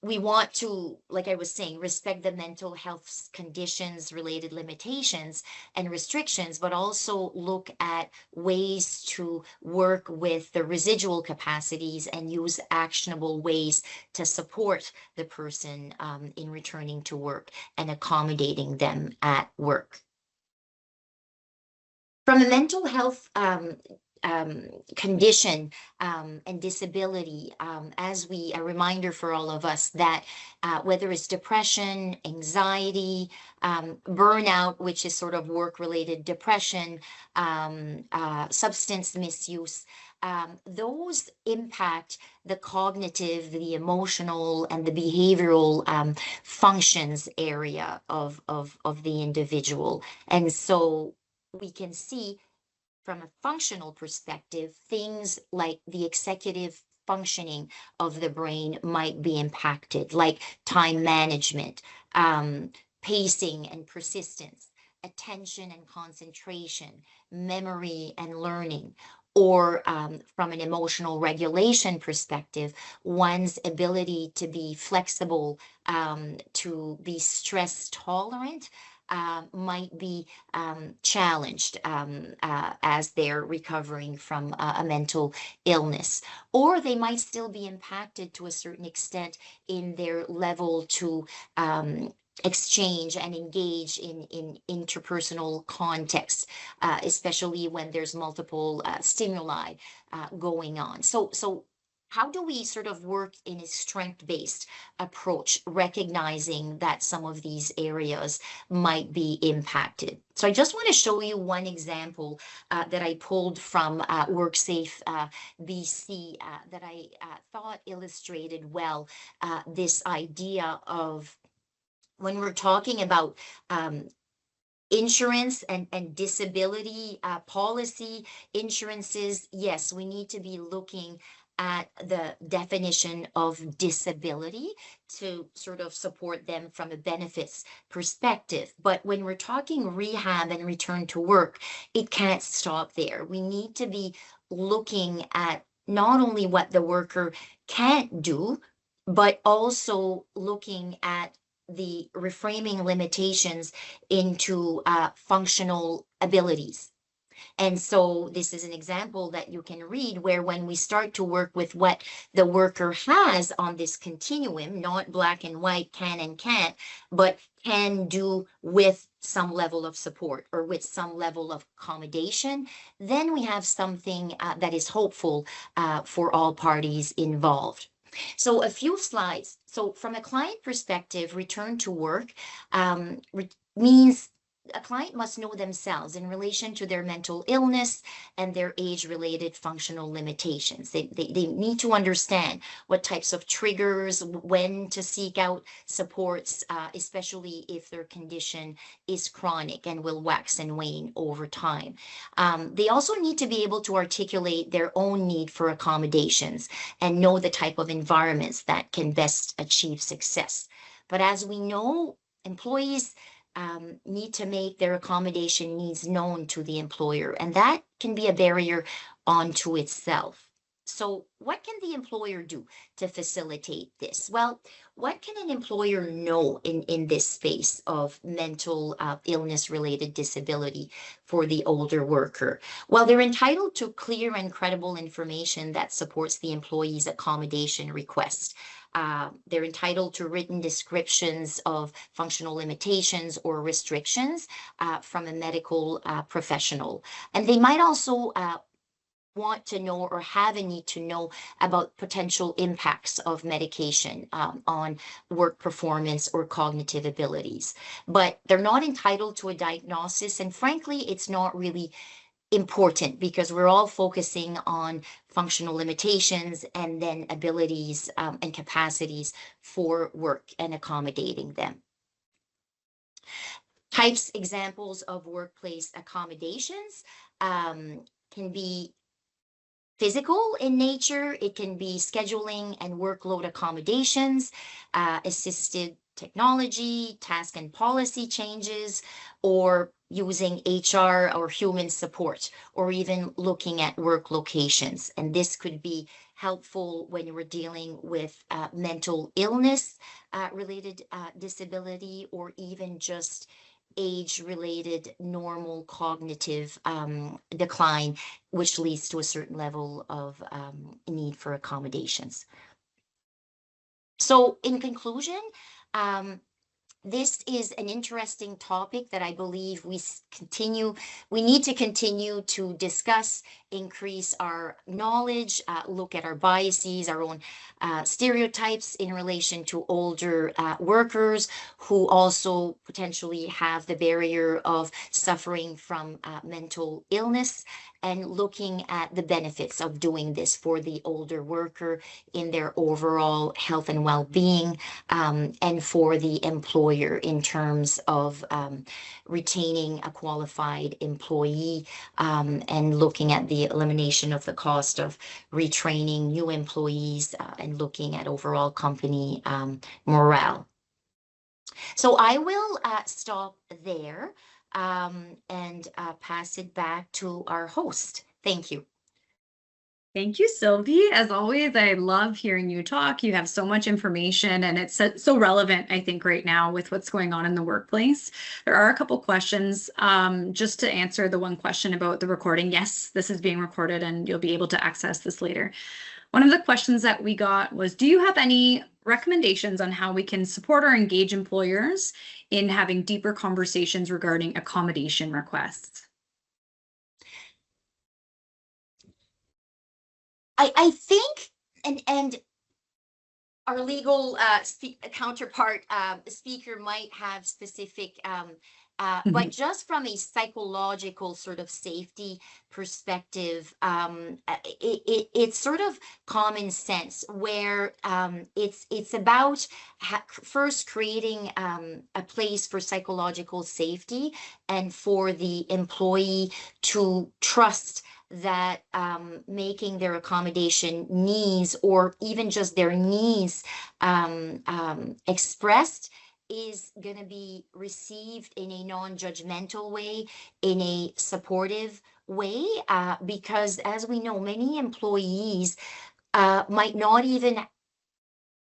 We want to, like I was saying, respect the mental health conditions, related limitations and restrictions, but also look at ways to work with the residual capacities and use actionable ways to support the person in returning to work and accommodating them at work. From a mental health condition and disability, a reminder for all of us that whether it's depression, anxiety, burnout, which is sort of work-related depression, substance misuse, those impact the cognitive, the emotional, and the behavioral functions area of the individual. And so we can see from a functional perspective, things like the executive functioning of the brain might be impacted, like time management, pacing and persistence, attention and concentration, memory and learning, or from an emotional regulation perspective, one's ability to be flexible, to be stress tolerant, might be challenged as they're recovering from a mental illness, or they might still be impacted to a certain extent in their level to exchange and engage in interpersonal contexts, especially when there's multiple stimuli going on. So how do we sort of work in a strength-based approach, recognizing that some of these areas might be impacted? So I just want to show you one example that I pulled from WorkSafe BC that I thought illustrated well this idea of when we're talking about insurance and disability policy insurances, yes, we need to be looking at the definition of disability to sort of support them from a benefits perspective. But when we're talking rehab and return to work, it can't stop there. We need to be looking at not only what the worker can't do, but also looking at the reframing limitations into functional abilities. And so this is an example that you can read where when we start to work with what the worker has on this continuum, not black and white, can and can't, but can do with some level of support or with some level of accommodation, then we have something that is hopeful for all parties involved. So a few slides. So from a client perspective, return to work means a client must know themselves in relation to their mental illness and their age-related functional limitations. They need to understand what types of triggers, when to seek out supports, especially if their condition is chronic and will wax and wane over time. They also need to be able to articulate their own need for accommodations and know the type of environments that can best achieve success. But as we know, employees need to make their accommodation needs known to the employer, and that can be a barrier onto itself. So what can the employer do to facilitate this? Well, what can an employer know in this space of mental illness-related disability for the older worker? Well, they're entitled to clear and credible information that supports the employee's accommodation request. They're entitled to written descriptions of functional limitations or restrictions from a medical professional. And they might also want to know or have a need to know about potential impacts of medication on work performance or cognitive abilities. But they're not entitled to a diagnosis, and frankly, it's not really important because we're all focusing on functional limitations and then abilities and capacities for work and accommodating them. Types, examples of workplace accommodations can be physical in nature. It can be scheduling and workload accommodations, assisted technology, task and policy changes, or using HR or human support, or even looking at work locations. And this could be helpful when we're dealing with mental illness related disability, or even just age-related normal cognitive decline, which leads to a certain level of need for accommodations. So in conclusion, this is an interesting topic that I believe we need to continue to discuss, increase our knowledge, look at our biases, our own stereotypes in relation to older workers who also potentially have the barrier of suffering from mental illness, and looking at the benefits of doing this for the older worker in their overall health and well-being, and for the employer in terms of retaining a qualified employee, and looking at the elimination of the cost of retraining new employees, and looking at overall company morale. So I will stop there and pass it back to our host. Thank you. Thank you, Sylvie. As always, I love hearing you talk. You have so much information, and it's so relevant, I think, right now with what's going on in the workplace. There are a couple questions. Just to answer the one question about the recording, yes, this is being recorded and you'll be able to access this later. One of the questions that we got was, do you have any recommendations on how we can support or engage employers in having deeper conversations regarding accommodation requests? I think, and our legal counterpart speaker might have specific But just from a psychological sort of safety perspective, it's sort of common sense where it's about first creating a place for psychological safety and for the employee to trust that making their accommodation needs or even just their needs expressed is going to be received in a non-judgmental way, in a supportive way, because as we know, many employees might not even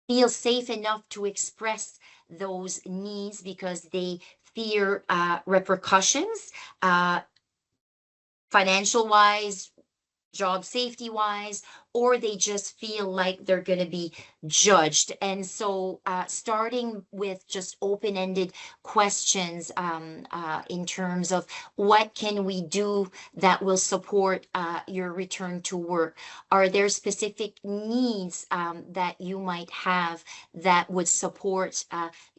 feel safe enough to express those needs because they fear repercussions, financial wise, job safety wise, or they just feel like they're going to be judged. And so starting with just open-ended questions in terms of what can we do that will support your return to work? Are there specific needs that you might have that would support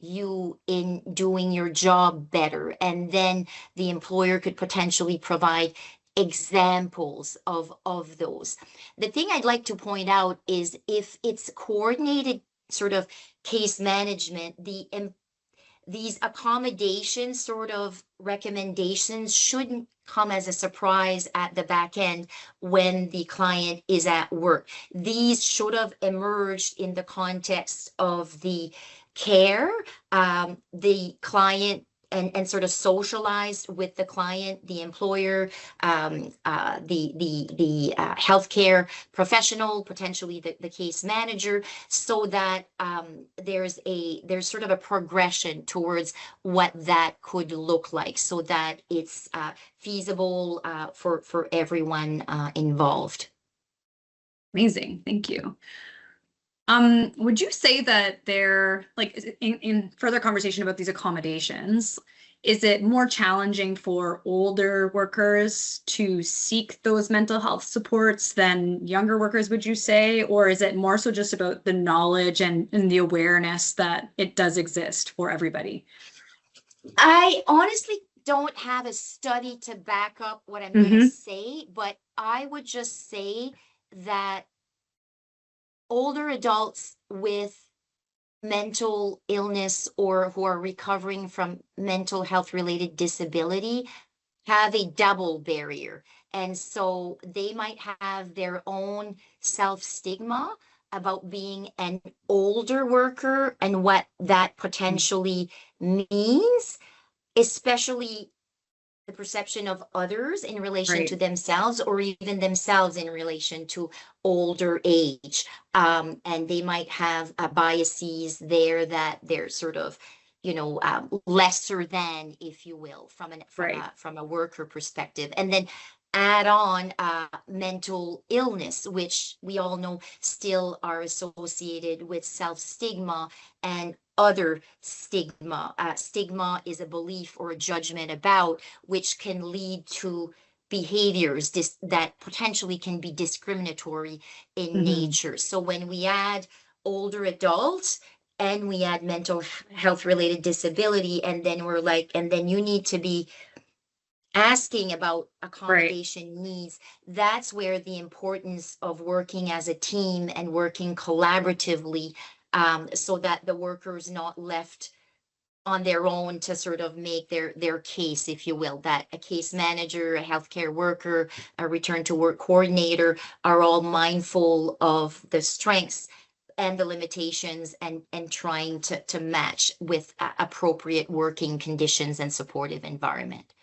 you in doing your job better? And then the employer could potentially provide examples of those. The thing I'd like to point out is if it's coordinated sort of case management, these accommodation sort of recommendations shouldn't come as a surprise at the back end when the client is at work. These should have emerged in the context of the care, the client and sort of socialized with the client, the employer, the healthcare professional, potentially the case manager, so that there's sort of a progression towards what that could look like, so that it's feasible for everyone involved. Amazing, thank you. Would you say that there, like in further conversation about these accommodations, is it more challenging for older workers to seek those mental health supports than younger workers, would you say? Or is it more so just about the knowledge and the awareness that it does exist for everybody? I honestly don't have a study to back up what I'm going to say, but I would just say that older adults with mental illness or who are recovering from mental health related disability have a double barrier. And so they might have their own self-stigma about being an older worker and what that potentially means, especially the perception of others in relation to themselves, or even themselves in relation to older age. And they might have biases there that they're sort of, lesser than, if you will, from a worker perspective. And then add on mental illness, which we all know still are associated with self-stigma and other stigma. Stigma is a belief or a judgment about, which can lead to behaviors that potentially can be discriminatory in nature. So when we add older adults and we add mental health related disability, and then we're like, and then you need to be asking about accommodation needs, that's where the importance of working as a team and working collaboratively, so that the worker is not left on their own to sort of make their case, if you will, that a case manager, a healthcare worker, a return to work coordinator are all mindful of the strengths and the limitations and trying to match with appropriate working conditions and supportive environment.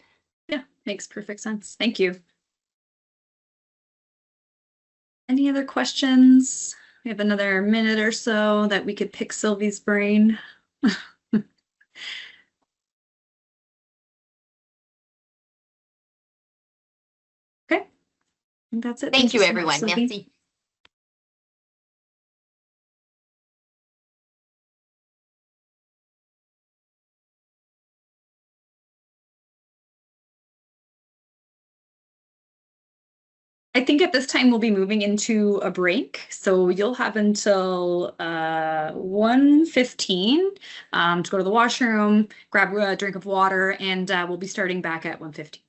Yeah, makes perfect sense. Thank you. Any other questions? We have another minute or so that we could pick Sylvie's brain. Okay, and that's it. Thank you, so much, everyone. Sylvie. Merci. I think at this time we'll be moving into a break. So you'll have until 1:15 to go to the washroom, grab a drink of water, and we'll be starting back at 1:15.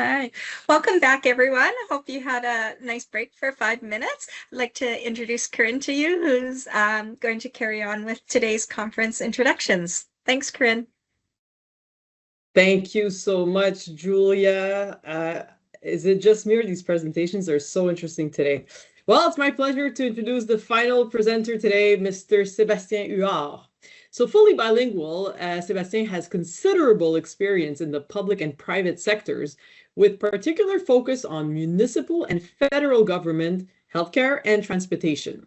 Hi, welcome back, everyone. I hope you had a nice break for 5 minutes. I'd like to introduce Corinne to you, who's going to carry on with today's conference introductions. Thanks, Corinne. Thank you so much, Julia. Is it just me or these presentations are so interesting today? Well, it's my pleasure to introduce the final presenter today, Mr. Sébastien Huard. So fully bilingual, Sébastien has considerable experience in the public and private sectors, with particular focus on municipal and federal government, healthcare, and transportation.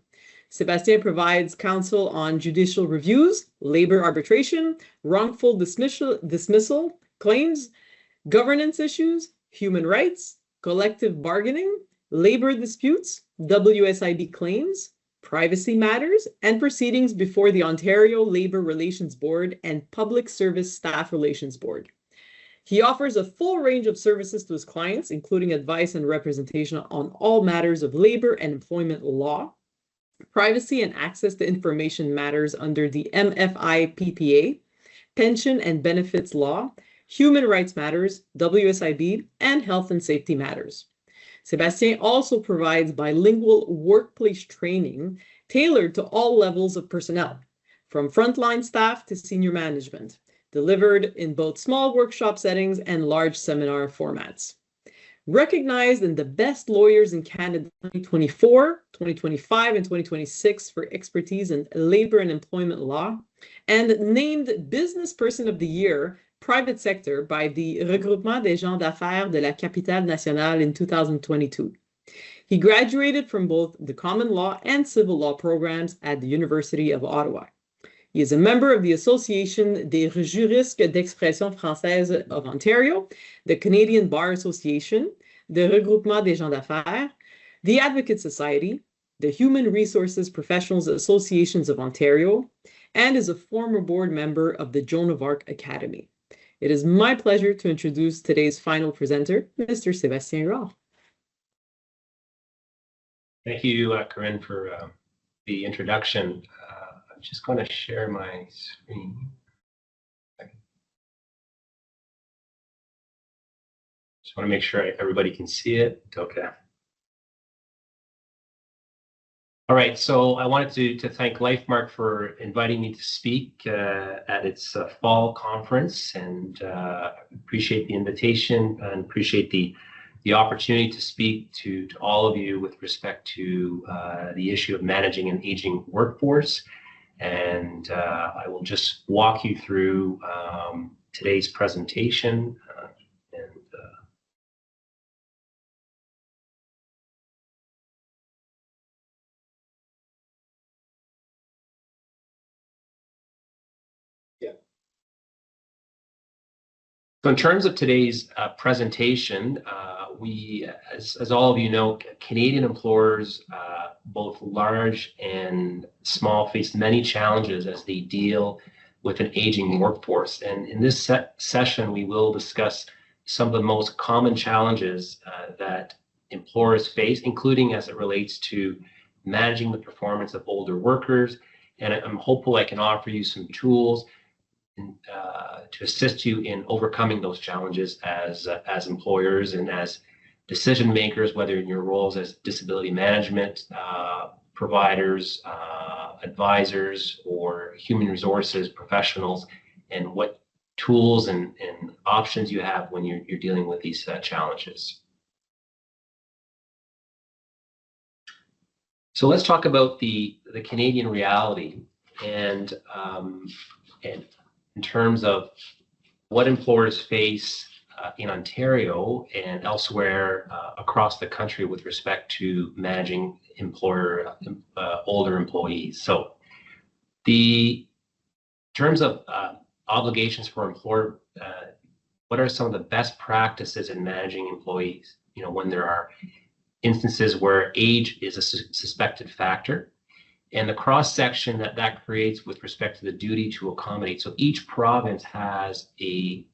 Sébastien provides counsel on judicial reviews, labor arbitration, wrongful dismissal claims, governance issues, human rights, collective bargaining, labor disputes, WSIB claims, privacy matters, and proceedings before the Ontario Labor Relations Board and Public Service Staff Relations Board. He offers a full range of services to his clients, including advice and representation on all matters of labor and employment law, privacy and access to information matters under the MFI PPA, pension and benefits law, human rights matters, WSIB, and health and safety matters. Sébastien also provides bilingual workplace training tailored to all levels of personnel, from frontline staff to senior management, delivered in both small workshop settings and large seminar formats. Recognized in the Best Lawyers in Canada 2024, 2025, and 2026 for expertise in labor and employment law, and named Business Person of the Year, Private Sector by the Regroupement des gens d'affaires de la Capitale Nationale in 2022. He graduated from both the common law and civil law programs at the University of Ottawa. He is a member of the Association des juristes d'expression française of Ontario, the Canadian Bar Association, the Regroupement des gens d'affaires, the Advocate Society, the Human Resources Professionals Associations of Ontario, and is a former board member of the Joan of Arc Academy. It is my pleasure to introduce today's final presenter, Mr. Sébastien Huard. Thank you, Corinne, for the introduction. I'm just going to share my screen. Just want to make sure everybody can see it. Okay. All right, so I wanted to thank LifeMark for inviting me to speak at its fall conference, and appreciate the invitation and appreciate the opportunity to speak to all of you with respect to the issue of managing an aging workforce. And I will just walk you through today's presentation. So in terms of today's presentation, we, as all of you know, Canadian employers, both large and small, face many challenges as they deal with an aging workforce. And in this session, we will discuss some of the most common challenges that employers face, including as it relates to managing the performance of older workers. And I'm hopeful I can offer you some tools to assist you in overcoming those challenges as employers and as decision makers, whether in your roles as disability management providers, advisors, or human resources professionals, and what tools and options you have when you're dealing with these challenges. So let's talk about the Canadian reality and in terms of what employers face in Ontario and elsewhere across the country with respect to managing older employees. So in terms of obligations for employer, what are some of the best practices in managing employees? You know, when there are instances where age is a suspected factor, and the cross-section that creates with respect to the duty to accommodate. So each province has a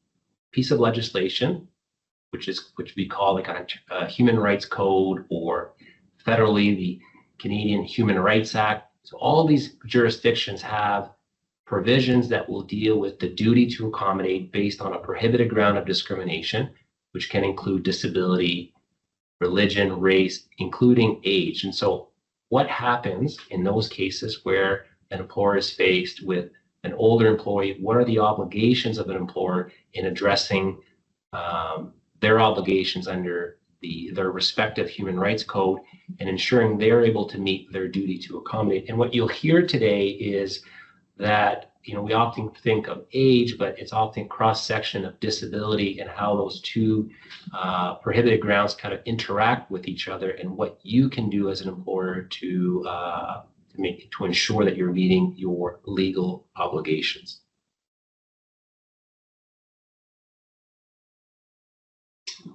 piece of legislation, which we call like a Human Rights Code, or federally the Canadian Human Rights Act. So all these jurisdictions have provisions that will deal with the duty to accommodate based on a prohibited ground of discrimination, which can include disability, religion, race, including age. And so what happens in those cases where an employer is faced with an older employee? What are the obligations of an employer in addressing their obligations under their respective human rights code and ensuring they're able to meet their duty to accommodate? And what you'll hear today is that, you know, we often think of age, but it's often cross-section of disability and how those two prohibited grounds kind of interact with each other, and what you can do as an employer to ensure that you're meeting your legal obligations.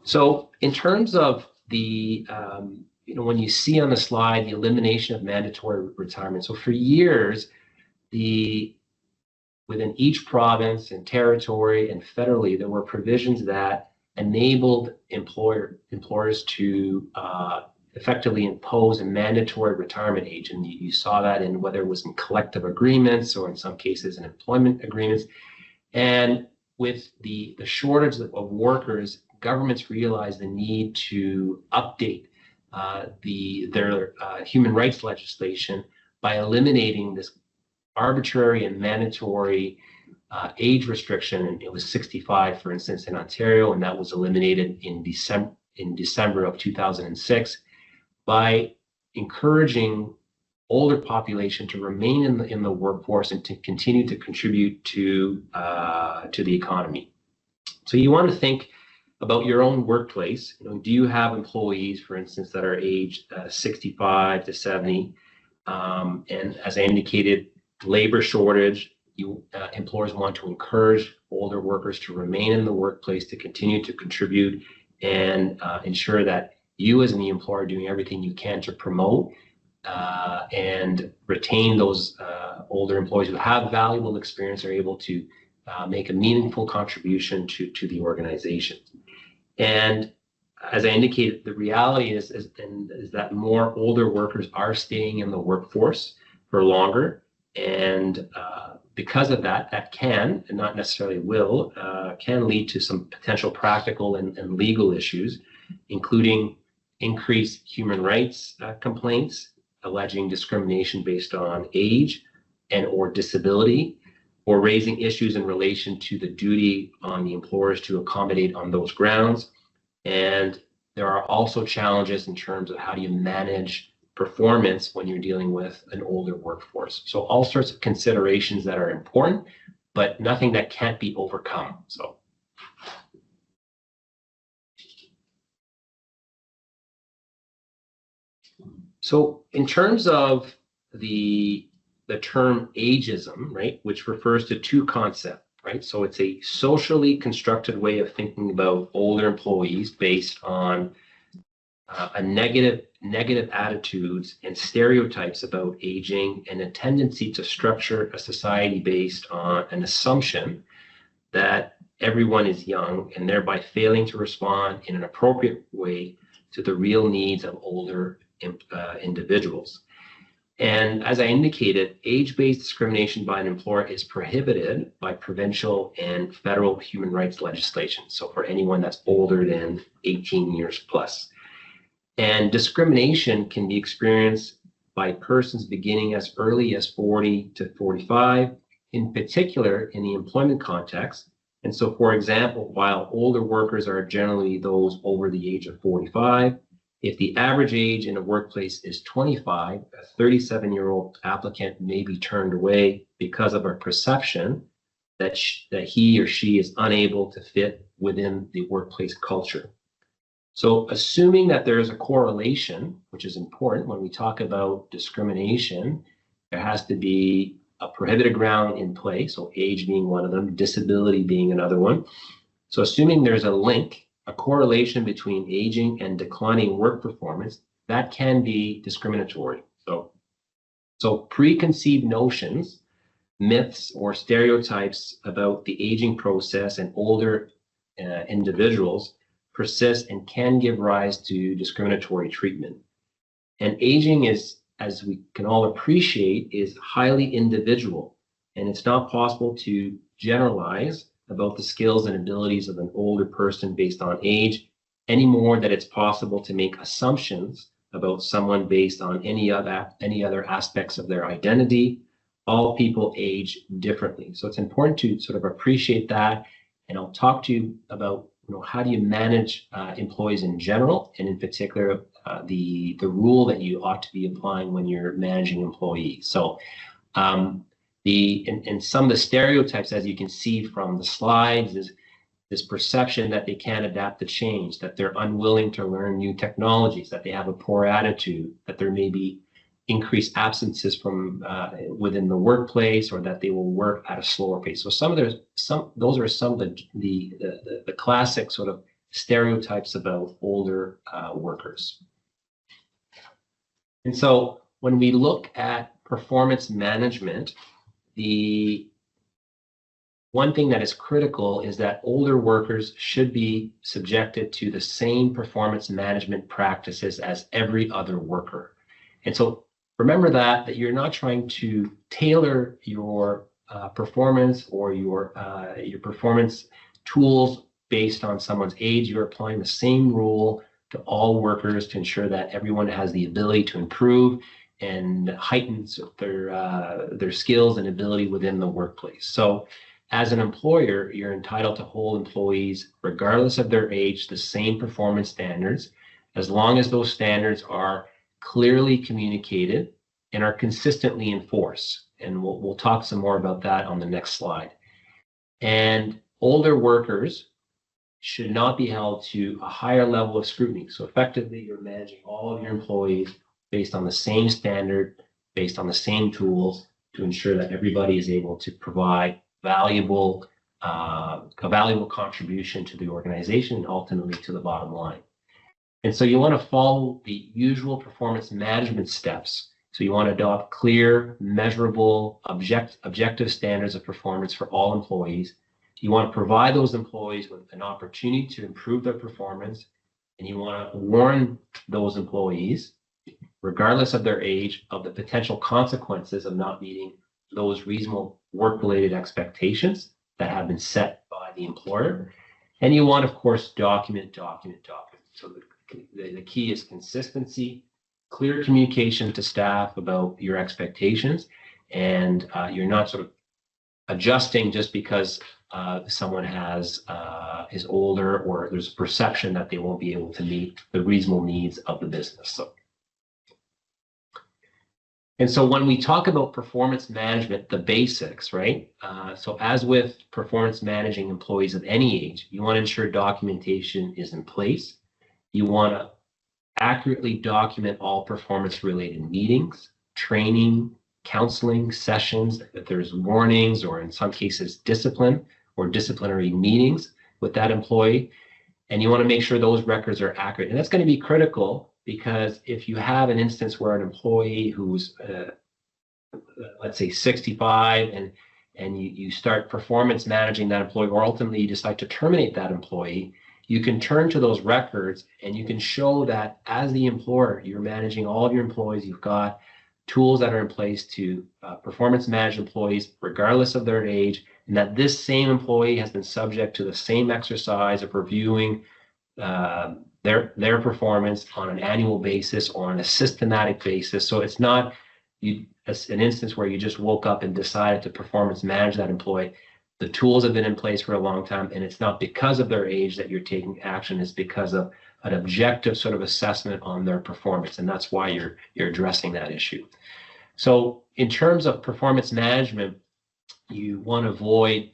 So in terms of the, you know, when you see on the slide, the elimination of mandatory retirement. So for years, within each province and territory and federally, there were provisions that enabled employers to effectively impose a mandatory retirement age. And you saw that in whether it was in collective agreements or in some cases in employment agreements. And with the shortage of workers, governments realized the need to update their human rights legislation by eliminating this arbitrary and mandatory age restriction. And it was 65, for instance, in Ontario, and that was eliminated in December of 2006 by encouraging older population to remain in the workforce and to continue to contribute to the economy. So you want to think about your own workplace. You know, do you have employees, for instance, that are aged 65 to 70? And as I indicated, labor shortage, employers want to encourage older workers to remain in the workplace, to continue to contribute, and ensure that you as the employer are doing everything you can to promote and retain those older employees who have valuable experience, are able to make a meaningful contribution to the organization. And as I indicated, the reality is that more older workers are staying in the workforce for longer. And because of that, that can, and not necessarily will, can lead to some potential practical and legal issues, including increased human rights complaints alleging discrimination based on age and or disability, or raising issues in relation to the duty on the employers to accommodate on those grounds. And there are also challenges in terms of how do you manage performance when you're dealing with an older workforce. So all sorts of considerations that are important, but nothing that can't be overcome. So in terms of the term ageism, right, which refers to two concepts, right? So it's a socially constructed way of thinking about older employees based on a negative attitudes and stereotypes about aging, and a tendency to structure a society based on an assumption that everyone is young, and thereby failing to respond in an appropriate way to the real needs of older individuals. And as I indicated, age-based discrimination by an employer is prohibited by provincial and federal human rights legislation. So for anyone that's older than 18 years plus. And discrimination can be experienced by persons beginning as early as 40 to 45, in particular in the employment context. And so, for example, while older workers are generally those over the age of 45, if the average age in a workplace is 25, a 37-year-old applicant may be turned away because of a perception that he or she is unable to fit within the workplace culture. So assuming that there is a correlation, which is important when we talk about discrimination, there has to be a prohibited ground in place, so age being one of them, disability being another one. So assuming there's a link, a correlation between aging and declining work performance, that can be discriminatory. So preconceived notions, myths, or stereotypes about the aging process and older individuals persist and can give rise to discriminatory treatment. And aging is, as we can all appreciate, is highly individual, and it's not possible to generalize about the skills and abilities of an older person based on age, any more that it's possible to make assumptions about someone based on any other aspects of their identity. All people age differently. So it's important to sort of appreciate that. And I'll talk to you about, how do you manage employees in general, and in particular, the rule that you ought to be applying when you're managing employees. So and some of the stereotypes, as you can see from the slides, is this perception that they can't adapt to change, that they're unwilling to learn new technologies, that they have a poor attitude, that there may be increased absences from within the workplace, or that they will work at a slower pace. So those are some of the classic sort of stereotypes about older workers. And so when we look at performance management, the one thing that is critical is that older workers should be subjected to the same performance management practices as every other worker. And so remember that you're not trying to tailor your performance or your performance tools based on someone's age. You're applying the same rule to all workers to ensure that everyone has the ability to improve and heightens their skills and ability within the workplace. So as an employer, you're entitled to hold employees, regardless of their age, the same performance standards, as long as those standards are clearly communicated and are consistently enforced. And we'll talk some more about that on the next slide. And older workers should not be held to a higher level of scrutiny. So effectively, you're managing all of your employees based on the same standard, based on the same tools, to ensure that everybody is able to provide a valuable contribution to the organization and ultimately to the bottom line. And so you want to follow the usual performance management steps. So you want to adopt clear, measurable, objective standards of performance for all employees. You want to provide those employees with an opportunity to improve their performance, and you want to warn those employees, regardless of their age, of the potential consequences of not meeting those reasonable work-related expectations that have been set by the employer. And you want, of course, document. So the key is consistency, clear communication to staff about your expectations, and you're not sort of adjusting just because someone is older, or there's a perception that they won't be able to meet the reasonable needs of the business. And so when we talk about performance management, the basics, right? So as with performance managing employees of any age, you want to ensure documentation is in place. You want to accurately document all performance-related meetings, training, counseling sessions, if there's warnings, or in some cases discipline or disciplinary meetings with that employee. And you want to make sure those records are accurate. And that's going to be critical, because if you have an instance where an employee who's, let's say 65, and you start performance managing that employee, or ultimately you decide to terminate that employee, you can turn to those records and you can show that as the employer, you're managing all of your employees, you've got tools that are in place to performance manage employees regardless of their age, and that this same employee has been subject to the same exercise of reviewing their performance on an annual basis or on a systematic basis. So it's not an instance where you just woke up and decided to performance manage that employee. The tools have been in place for a long time, and it's not because of their age that you're taking action. It's because of an objective sort of assessment on their performance, and that's why you're addressing that issue. So in terms of performance management, you want to avoid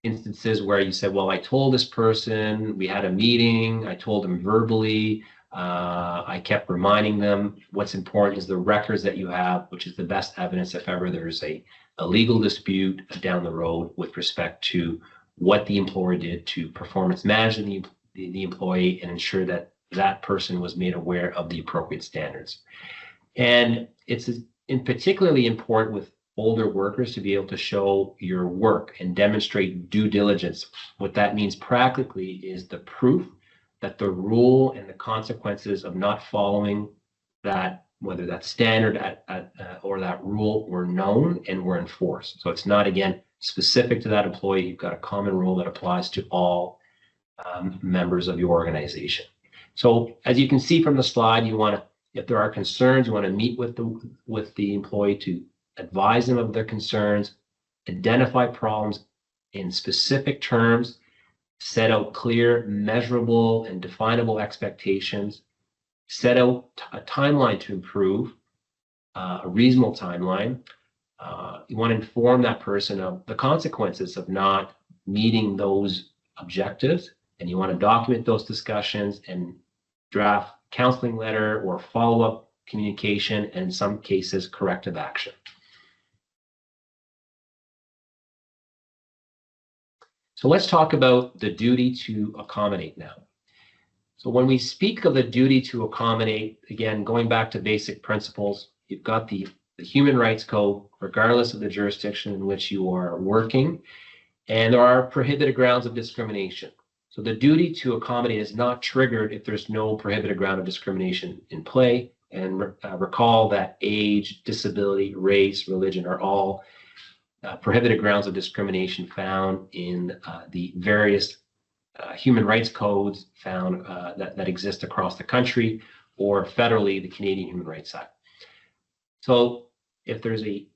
instances where you said, well, I told this person, we had a meeting, I told them verbally, I kept reminding them. What's important is the records that you have, which is the best evidence if ever there's a legal dispute down the road with respect to what the employer did to performance manage the employee and ensure that that person was made aware of the appropriate standards. And it's particularly important with older workers to be able to show your work and demonstrate due diligence. What that means practically is the proof that the rule and the consequences of not following that, whether that's standard or that rule were known and were enforced. So it's not, again, specific to that employee. You've got a common rule that applies to all members of your organization. So as you can see from the slide, you want to, if there are concerns, you want to meet with the employee to advise them of their concerns, identify problems in specific terms, set out clear, measurable, and definable expectations, set out a timeline to improve, a reasonable timeline. You want to inform that person of the consequences of not meeting those objectives, and you want to document those discussions and draft counseling letter or follow-up communication, and in some cases, corrective action. So let's talk about the duty to accommodate now. So when we speak of the duty to accommodate, again, going back to basic principles, you've got the Human Rights Code, regardless of the jurisdiction in which you are working, and there are prohibited grounds of discrimination. So the duty to accommodate is not triggered if there's no prohibited ground of discrimination in play. And recall that age, disability, race, religion are all prohibited grounds of discrimination found in the various human rights codes found that exist across the country, or federally, the Canadian Human Rights Act. So if there's a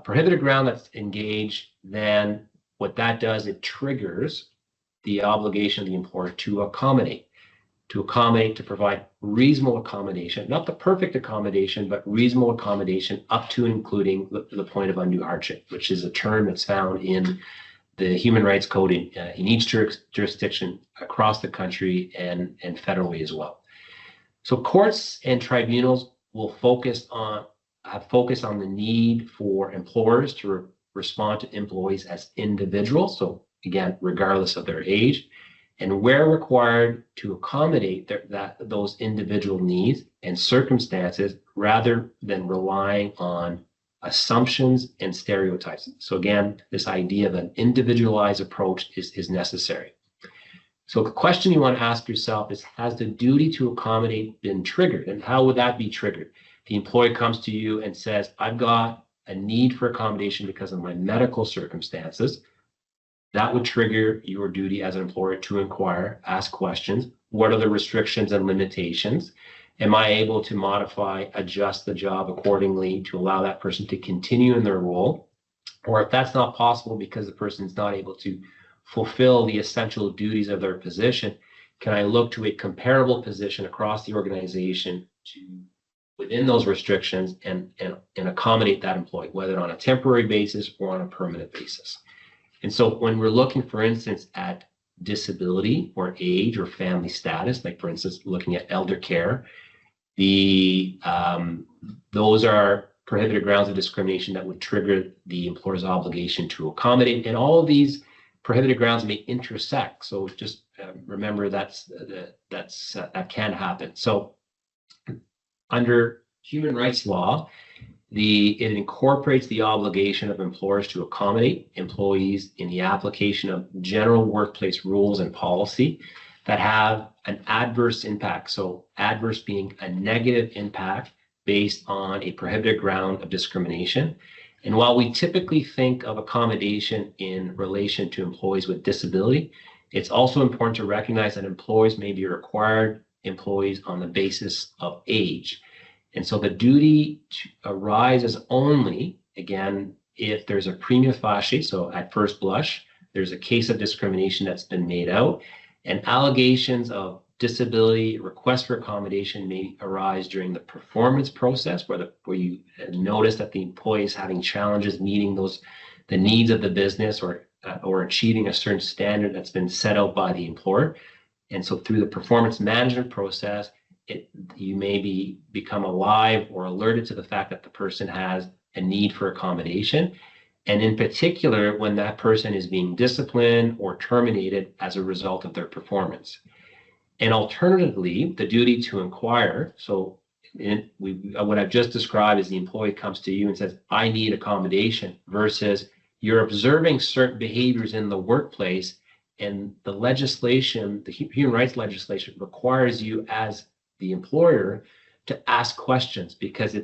prohibited ground that's engaged, then what that does, it triggers the obligation of the employer to accommodate, to provide reasonable accommodation, not the perfect accommodation, but reasonable accommodation up to and including the point of undue hardship, which is a term that's found in the Human Rights Code in each jurisdiction across the country and federally as well. So courts and tribunals will focus on the need for employers to respond to employees as individuals. So again, regardless of their age, and where required to accommodate those individual needs and circumstances rather than relying on assumptions and stereotypes. So again, this idea of an individualized approach is necessary. So the question you want to ask yourself is, has the duty to accommodate been triggered? And how would that be triggered? The employee comes to you and says, I've got a need for accommodation because of my medical circumstances. That would trigger your duty as an employer to inquire, ask questions. What are the restrictions and limitations? Am I able to modify, adjust the job accordingly to allow that person to continue in their role? Or if that's not possible because the person is not able to fulfill the essential duties of their position, can I look to a comparable position across the organization to, within those restrictions, and accommodate that employee, whether on a temporary basis or on a permanent basis? And so when we're looking, for instance, at disability or age or family status, like for instance, looking at elder care, those are prohibited grounds of discrimination that would trigger the employer's obligation to accommodate. And all of these prohibited grounds may intersect. So just remember that can happen. So under human rights law, it incorporates the obligation of employers to accommodate employees in the application of general workplace rules and policy that have an adverse impact. So adverse being a negative impact based on a prohibited ground of discrimination. And while we typically think of accommodation in relation to employees with disability, it's also important to recognize that employees may be required employees on the basis of age. And so the duty arises only, again, if there's a prima facie, so at first blush, there's a case of discrimination that's been made out, and allegations of disability, requests for accommodation may arise during the performance process, where you notice that the employee is having challenges meeting the needs of the business or achieving a certain standard that's been set out by the employer. And so through the performance management process, you may become alive or alerted to the fact that the person has a need for accommodation. And in particular, when that person is being disciplined or terminated as a result of their performance. And alternatively, the duty to inquire. So what I've just described is the employee comes to you and says, I need accommodation, versus you're observing certain behaviors in the workplace, and the legislation, the human rights legislation, requires you as the employer to ask questions, because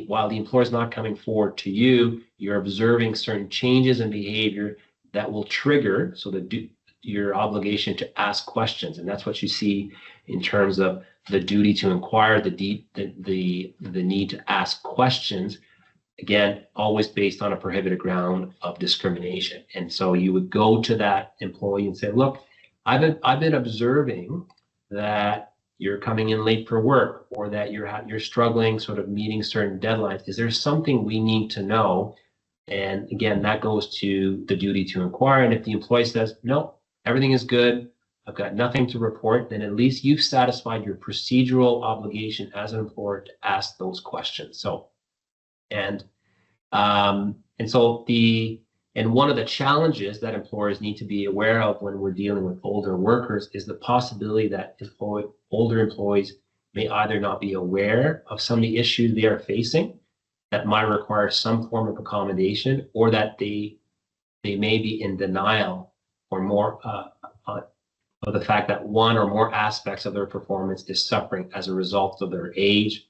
while the employer is not coming forward to you, you're observing certain changes in behavior that will trigger your obligation to ask questions. And that's what you see in terms of the duty to inquire, the need to ask questions. Again, always based on a prohibited ground of discrimination. And so you would go to that employee and say, look, I've been observing that you're coming in late for work, or that you're struggling sort of meeting certain deadlines. Is there something we need to know? And again, that goes to the duty to inquire. And if the employee says, no, everything is good, I've got nothing to report, then at least you've satisfied your procedural obligation as an employer to ask those questions. So, and one of the challenges that employers need to be aware of when we're dealing with older workers is the possibility that older employees may either not be aware of some of the issues they are facing that might require some form of accommodation, or that they may be in denial or more of the fact that one or more aspects of their performance is suffering as a result of their age.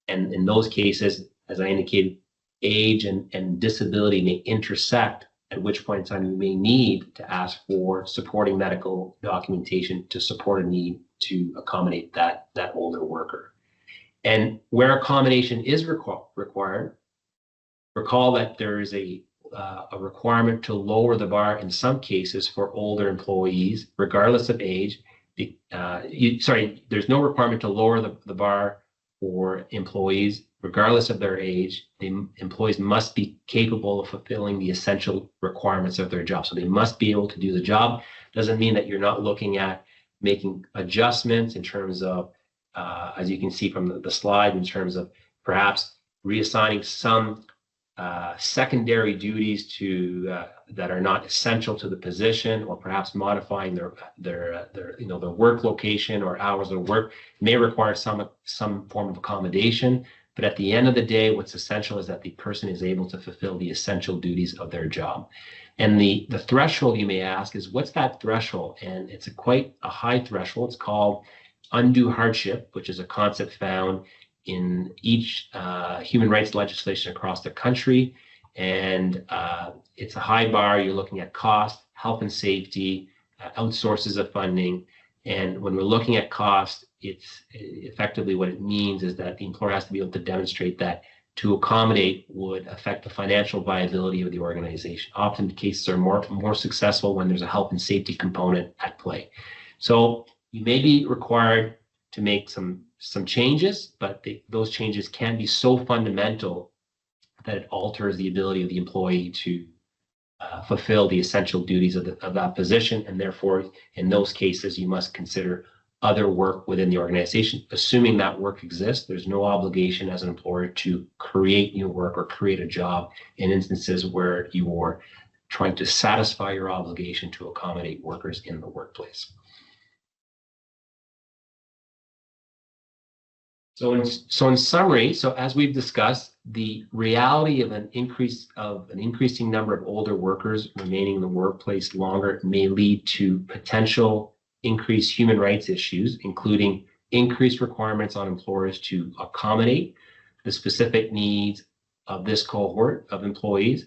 And in those cases, as I indicated, age and disability may intersect, at which point in time you may need to ask for supporting medical documentation to support a need to accommodate that older worker. And where accommodation is required, recall that there is a requirement to lower the bar in some cases for older employees, regardless of age. There's no requirement to lower the bar for employees regardless of their age. The employees must be capable of fulfilling the essential requirements of their job. So they must be able to do the job. Doesn't mean that you're not looking at making adjustments in terms of, as you can see from the slide, in terms of perhaps reassigning some secondary duties to that are not essential to the position, or perhaps modifying their work location or hours of work may require some form of accommodation. But at the end of the day, what's essential is that the person is able to fulfill the essential duties of their job. And the threshold, you may ask, is what's that threshold? And it's quite a high threshold. It's called undue hardship, which is a concept found in each human rights legislation across the country. And it's a high bar. You're looking at cost, health and safety, outsources of funding. And when we're looking at cost, it's effectively what it means is that the employer has to be able to demonstrate that to accommodate would affect the financial viability of the organization. Often the cases are more successful when there's a health and safety component at play. So you may be required to make some changes, but those changes can be so fundamental that it alters the ability of the employee to fulfill the essential duties of that position. And therefore, in those cases, you must consider other work within the organization. Assuming that work exists, there's no obligation as an employer to create new work or create a job in instances where you are trying to satisfy your obligation to accommodate workers in the workplace. So in summary, as we've discussed, the reality of an increasing number of older workers remaining in the workplace longer may lead to potential increased human rights issues, including increased requirements on employers to accommodate the specific needs of this cohort of employees.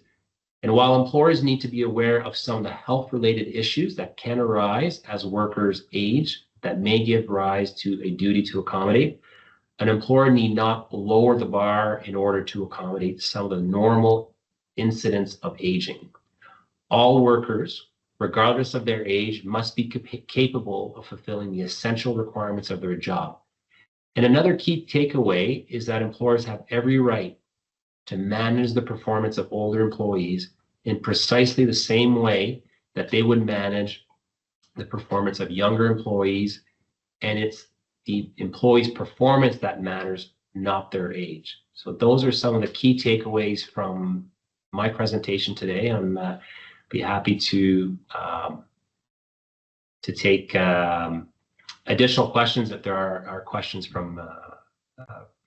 And while employers need to be aware of some of the health-related issues that can arise as workers age that may give rise to a duty to accommodate, an employer need not lower the bar in order to accommodate some of the normal incidents of aging. All workers, regardless of their age, must be capable of fulfilling the essential requirements of their job. And another key takeaway is that employers have every right to manage the performance of older employees in precisely the same way that they would manage the performance of younger employees. And it's the employee's performance that matters, not their age. So those are some of the key takeaways from my presentation today. I'm be happy to take additional questions if there are questions from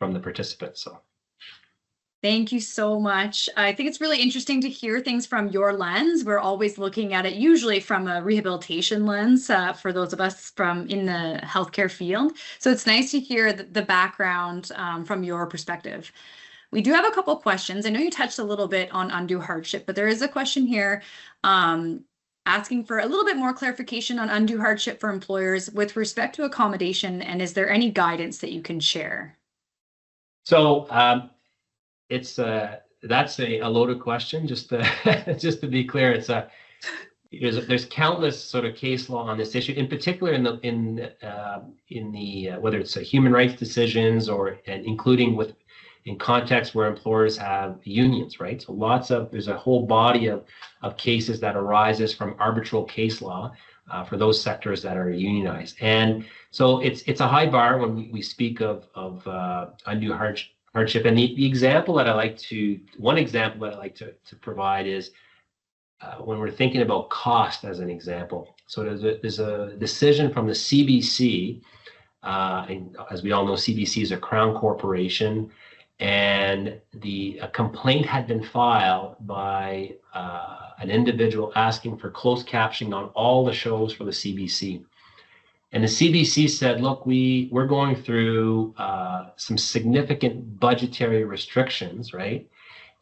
the participants. So, Thank you so much. I think it's really interesting to hear things from your lens. We're always looking at it usually from a rehabilitation lens for those of us from in the healthcare field. So it's nice to hear the background from your perspective. We do have a couple questions. I know you touched a little bit on undue hardship, but there is a question here asking for a little bit more clarification on undue hardship for employers with respect to accommodation. And is there any guidance that you can share? So that's a loaded question. Just to be clear, there's countless sort of case law on this issue, in particular in the whether it's human rights decisions and including in contexts where employers have unions, right? So there's a whole body of cases that arises from arbitral case law for those sectors that are unionized. And so it's a high bar when we speak of undue hardship. And one example that I like to provide is when we're thinking about cost as an example. So there's a decision from the CBC, and as we all know, CBC is a Crown corporation, and a complaint had been filed by an individual asking for closed captioning on all the shows for the CBC. And the CBC said, look, we're going through some significant budgetary restrictions, right?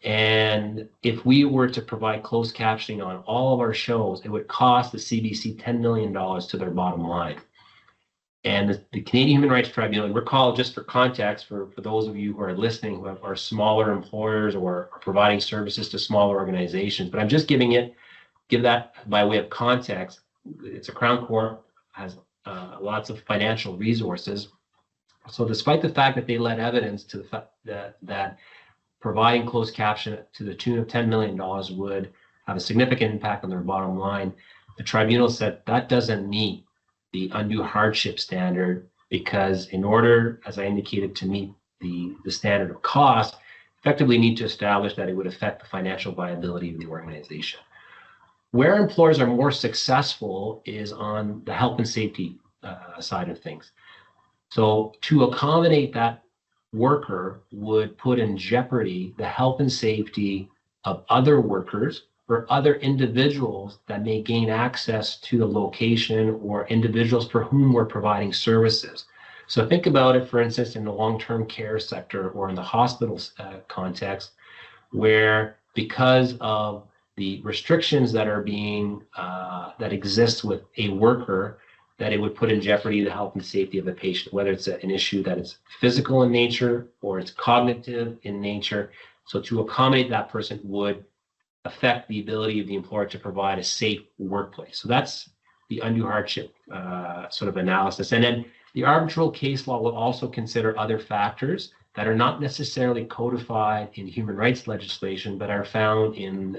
And if we were to provide closed captioning on all of our shows, it would cost the CBC $10 million to their bottom line. And the Canadian Human Rights Tribunal, and recall, just for context, for those of you who are listening, who are smaller employers or are providing services to smaller organizations, but I'm just give that by way of context. It's a Crown Corp, has lots of financial resources. So despite the fact that they led evidence to the fact that providing closed caption to the tune of $10 million would have a significant impact on their bottom line, the tribunal said that doesn't meet the undue hardship standard, because in order, as I indicated, to meet the standard of cost, effectively need to establish that it would affect the financial viability of the organization. Where employers are more successful is on the health and safety side of things. So to accommodate that worker would put in jeopardy the health and safety of other workers or other individuals that may gain access to the location, or individuals for whom we're providing services. So think about it, for instance, in the long-term care sector or in the hospital context, where because of the restrictions that are being that exist with a worker, that it would put in jeopardy the health and safety of a patient, whether it's an issue that is physical in nature or it's cognitive in nature. So to accommodate that person would affect the ability of the employer to provide a safe workplace. So that's the undue hardship sort of analysis. And then the arbitral case law will also consider other factors that are not necessarily codified in human rights legislation, but are found in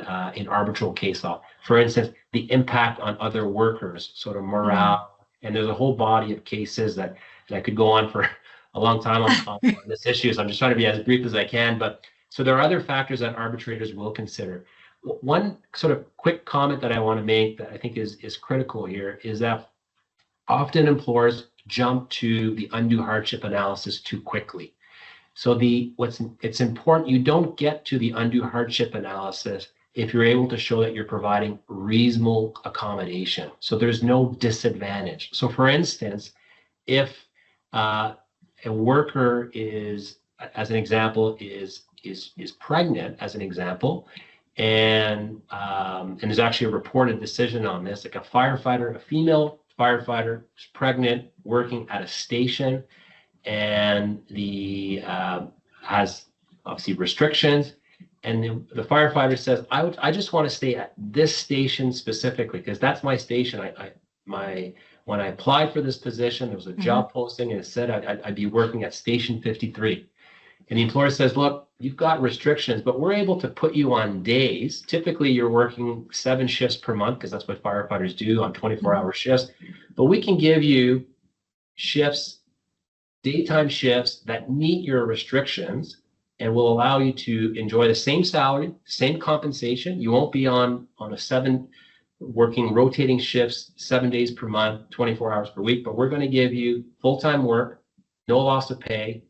arbitral case law. For instance, the impact on other workers, sort of morale. And there's a whole body of cases that I could go on for a long time on this issue. So I'm just trying to be as brief as I can. But so there are other factors that arbitrators will consider. One sort of quick comment that I want to make that I think is critical here is that often employers jump to the undue hardship analysis too quickly. So it's important you don't get to the undue hardship analysis if you're able to show that you're providing reasonable accommodation. So there's no disadvantage. So for instance, if a worker is, as an example, is pregnant, as an example, and there's actually a reported decision on this, like a female firefighter is pregnant, working at a station, and has obviously restrictions, and the firefighter says, I just want to stay at this station specifically because that's my station. When I applied for this position, there was a job posting and it said I'd be working at station 53. And the employer says, look, you've got restrictions, but we're able to put you on days. Typically, you're working 7 shifts per month because that's what firefighters do on 24-hour shifts. But we can give you shifts, daytime shifts that meet your restrictions and will allow you to enjoy the same salary, same compensation. You won't be on working rotating shifts 7 days per month, 24 hours per week, but we're going to give you full-time work, no loss of pay,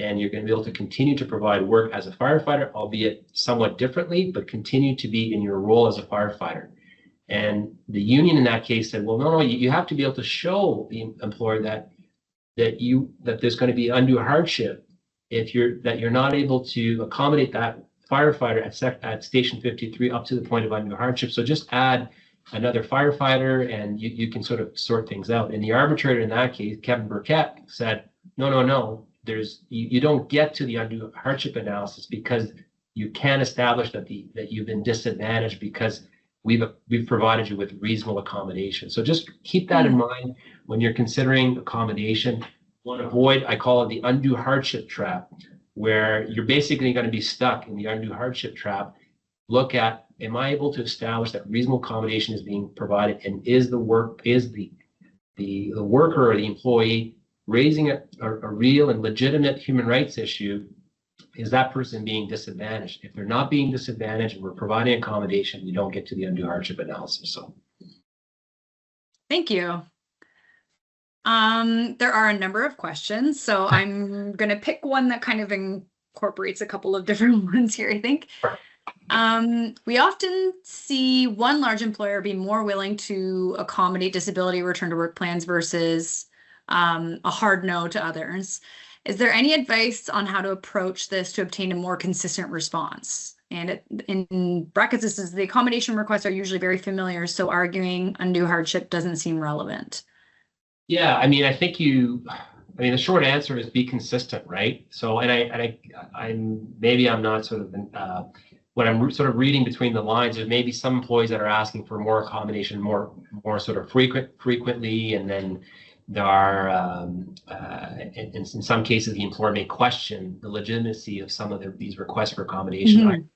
and you're going to be able to continue to provide work as a firefighter, albeit somewhat differently, but continue to be in your role as a firefighter. And the union in that case said, well, no, you have to be able to show the employer that there's going to be undue hardship if you're not able to accommodate that firefighter at station 53 up to the point of undue hardship. So just add another firefighter and you can sort of sort things out. And the arbitrator in that case, Kevin Burkett, said, no, you don't get to the undue hardship analysis because you can establish that you've been disadvantaged because we've provided you with reasonable accommodation. So just keep that in mind when you're considering accommodation. You want to avoid, I call it the undue hardship trap, where you're basically going to be stuck in the undue hardship trap. Look at, am I able to establish that reasonable accommodation is being provided, and is the worker or the employee raising a real and legitimate human rights issue? Is that person being disadvantaged? If they're not being disadvantaged and we're providing accommodation, you don't get to the undue hardship analysis. So, thank you. There are a number of questions, so I'm going to pick one that kind of incorporates a couple of different ones here, I think. We often see one large employer be more willing to accommodate disability return to work plans versus a hard no to others. Is there any advice on how to approach this to obtain a more consistent response? And in brackets, this is the accommodation requests are usually very familiar, so arguing undue hardship doesn't seem relevant. Yeah, I mean, the short answer is be consistent, right? So, I'm not sort of what I'm sort of reading between the lines is maybe some employees that are asking for more accommodation, more sort of frequently, and then there are, in some cases, the employer may question the legitimacy of some of these requests for accommodation.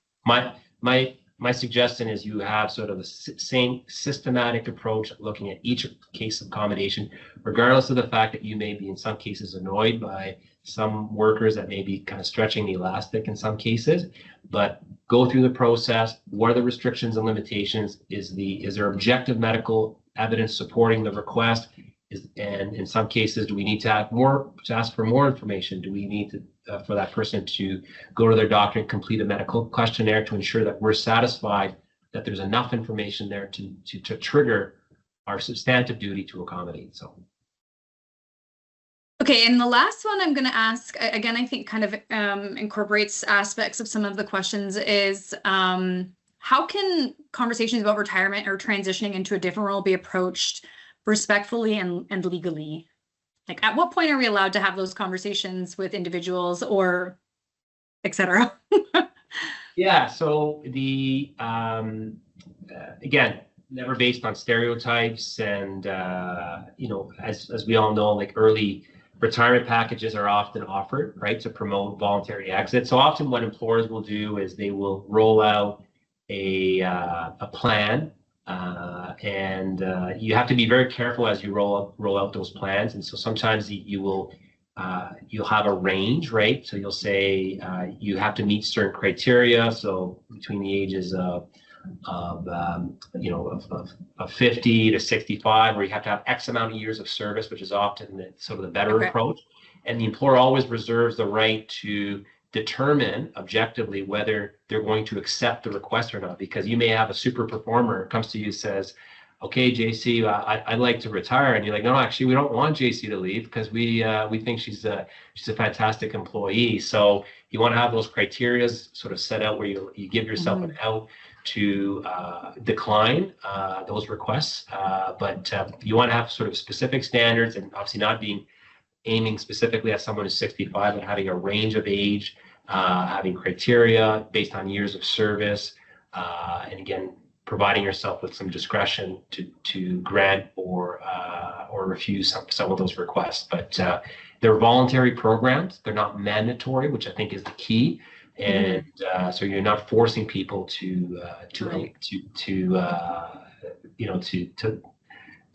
My suggestion is you have sort of the same systematic approach looking at each case of accommodation, regardless of the fact that you may be in some cases annoyed by some workers that may be kind of stretching the elastic in some cases, but go through the process. What are the restrictions and limitations? Is there objective medical evidence supporting the request? And in some cases, do we need to ask for more information? Do we need to, for that person to go to their doctor and complete a medical questionnaire to ensure that we're satisfied that there's enough information there to trigger our substantive duty to accommodate? So. Okay, and the last one I'm going to ask, again, I think kind of incorporates aspects of some of the questions is, how can conversations about retirement or transitioning into a different role be approached respectfully and legally? Like, at what point are we allowed to have those conversations with individuals or et cetera? Yeah, so again, never based on stereotypes, and as we all know, like early retirement packages are often offered, right, to promote voluntary exit. So often what employers will do is they will roll out a plan, and you have to be very careful as you roll out those plans. And so sometimes you'll have a range, right? So you'll say you have to meet certain criteria. So between the ages of 50 to 65, where you have to have X amount of years of service, which is often the better approach. And the employer always reserves the right to determine objectively whether they're going to accept the request or not, because you may have a super performer comes to you and says, okay, JC, I'd like to retire. And you're like, no, actually, we don't want JC to leave because we think she's a fantastic employee. So you want to have those criteria sort of set out where you give yourself an out to decline those requests. But you want to have sort of specific standards, and obviously not aiming specifically at someone who's 65, but having a range of age, having criteria based on years of service, and again, providing yourself with some discretion to grant or refuse some of those requests. But they're voluntary programs; they're not mandatory, which I think is the key. And so you're not forcing people to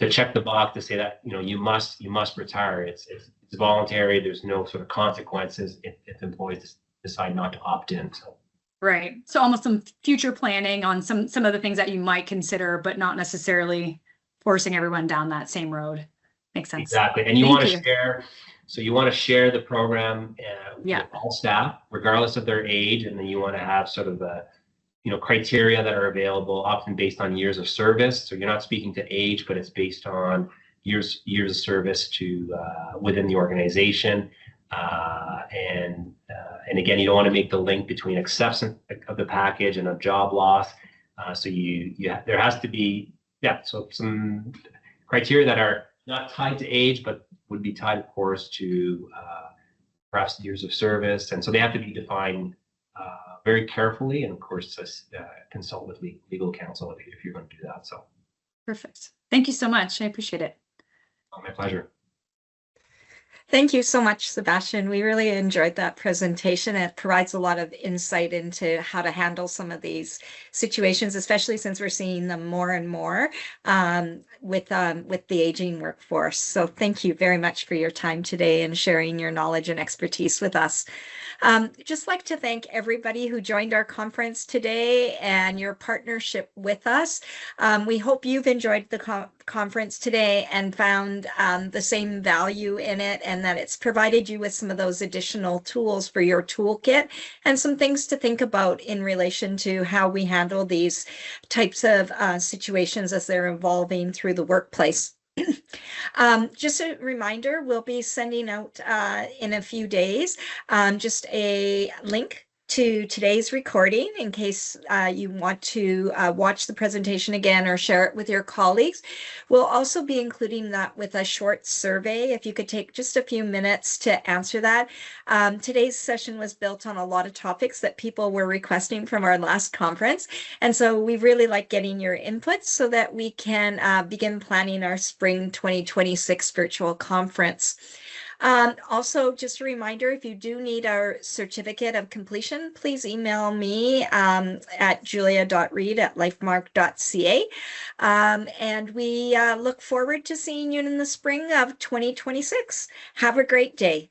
check the box to say that you must retire. It's voluntary. There's no sort of consequences if employees decide not to opt in. So. Right. So almost some future planning on some of the things that you might consider, but not necessarily forcing everyone down that same road. Makes sense. Exactly. And you want to share So you want to share the program Yeah. with all staff, regardless of their age, and then you want to have sort of the criteria that are available, often based on years of service. So you're not speaking to age, but it's based on years of service to within the organization. And again, you don't want to make the link between acceptance of the package and a job loss. So there has to be so some criteria that are not tied to age, but would be tied, of course, to perhaps years of service, and so they have to be defined very carefully, and of course, consult with legal counsel if you're going to do that. So, perfect. Thank you so much. I appreciate it. My pleasure. Thank you so much, Sebastian. We really enjoyed that presentation. It provides a lot of insight into how to handle some of these situations, especially since we're seeing them more and more with the aging workforce. So thank you very much for your time today and sharing your knowledge and expertise with us. Just like to thank everybody who joined our conference today and your partnership with us. We hope you've enjoyed the conference today and found the same value in it, and that it's provided you with some of those additional tools for your toolkit and some things to think about in relation to how we handle these types of situations as they're evolving through the workplace. Just a reminder, we'll be sending out in a few days just a link to today's recording in case you want to watch the presentation again or share it with your colleagues. We'll also be including that with a short survey, if you could take just a few minutes to answer that. Today's session was built on a lot of topics that people were requesting from our last conference, and so we really like getting your input so that we can begin planning our spring 2026 virtual conference. Also, just a reminder, if you do need our certificate of completion, please email me at julia.reid@lifemark.ca. And we look forward to seeing you in the spring of 2026. Have a great day.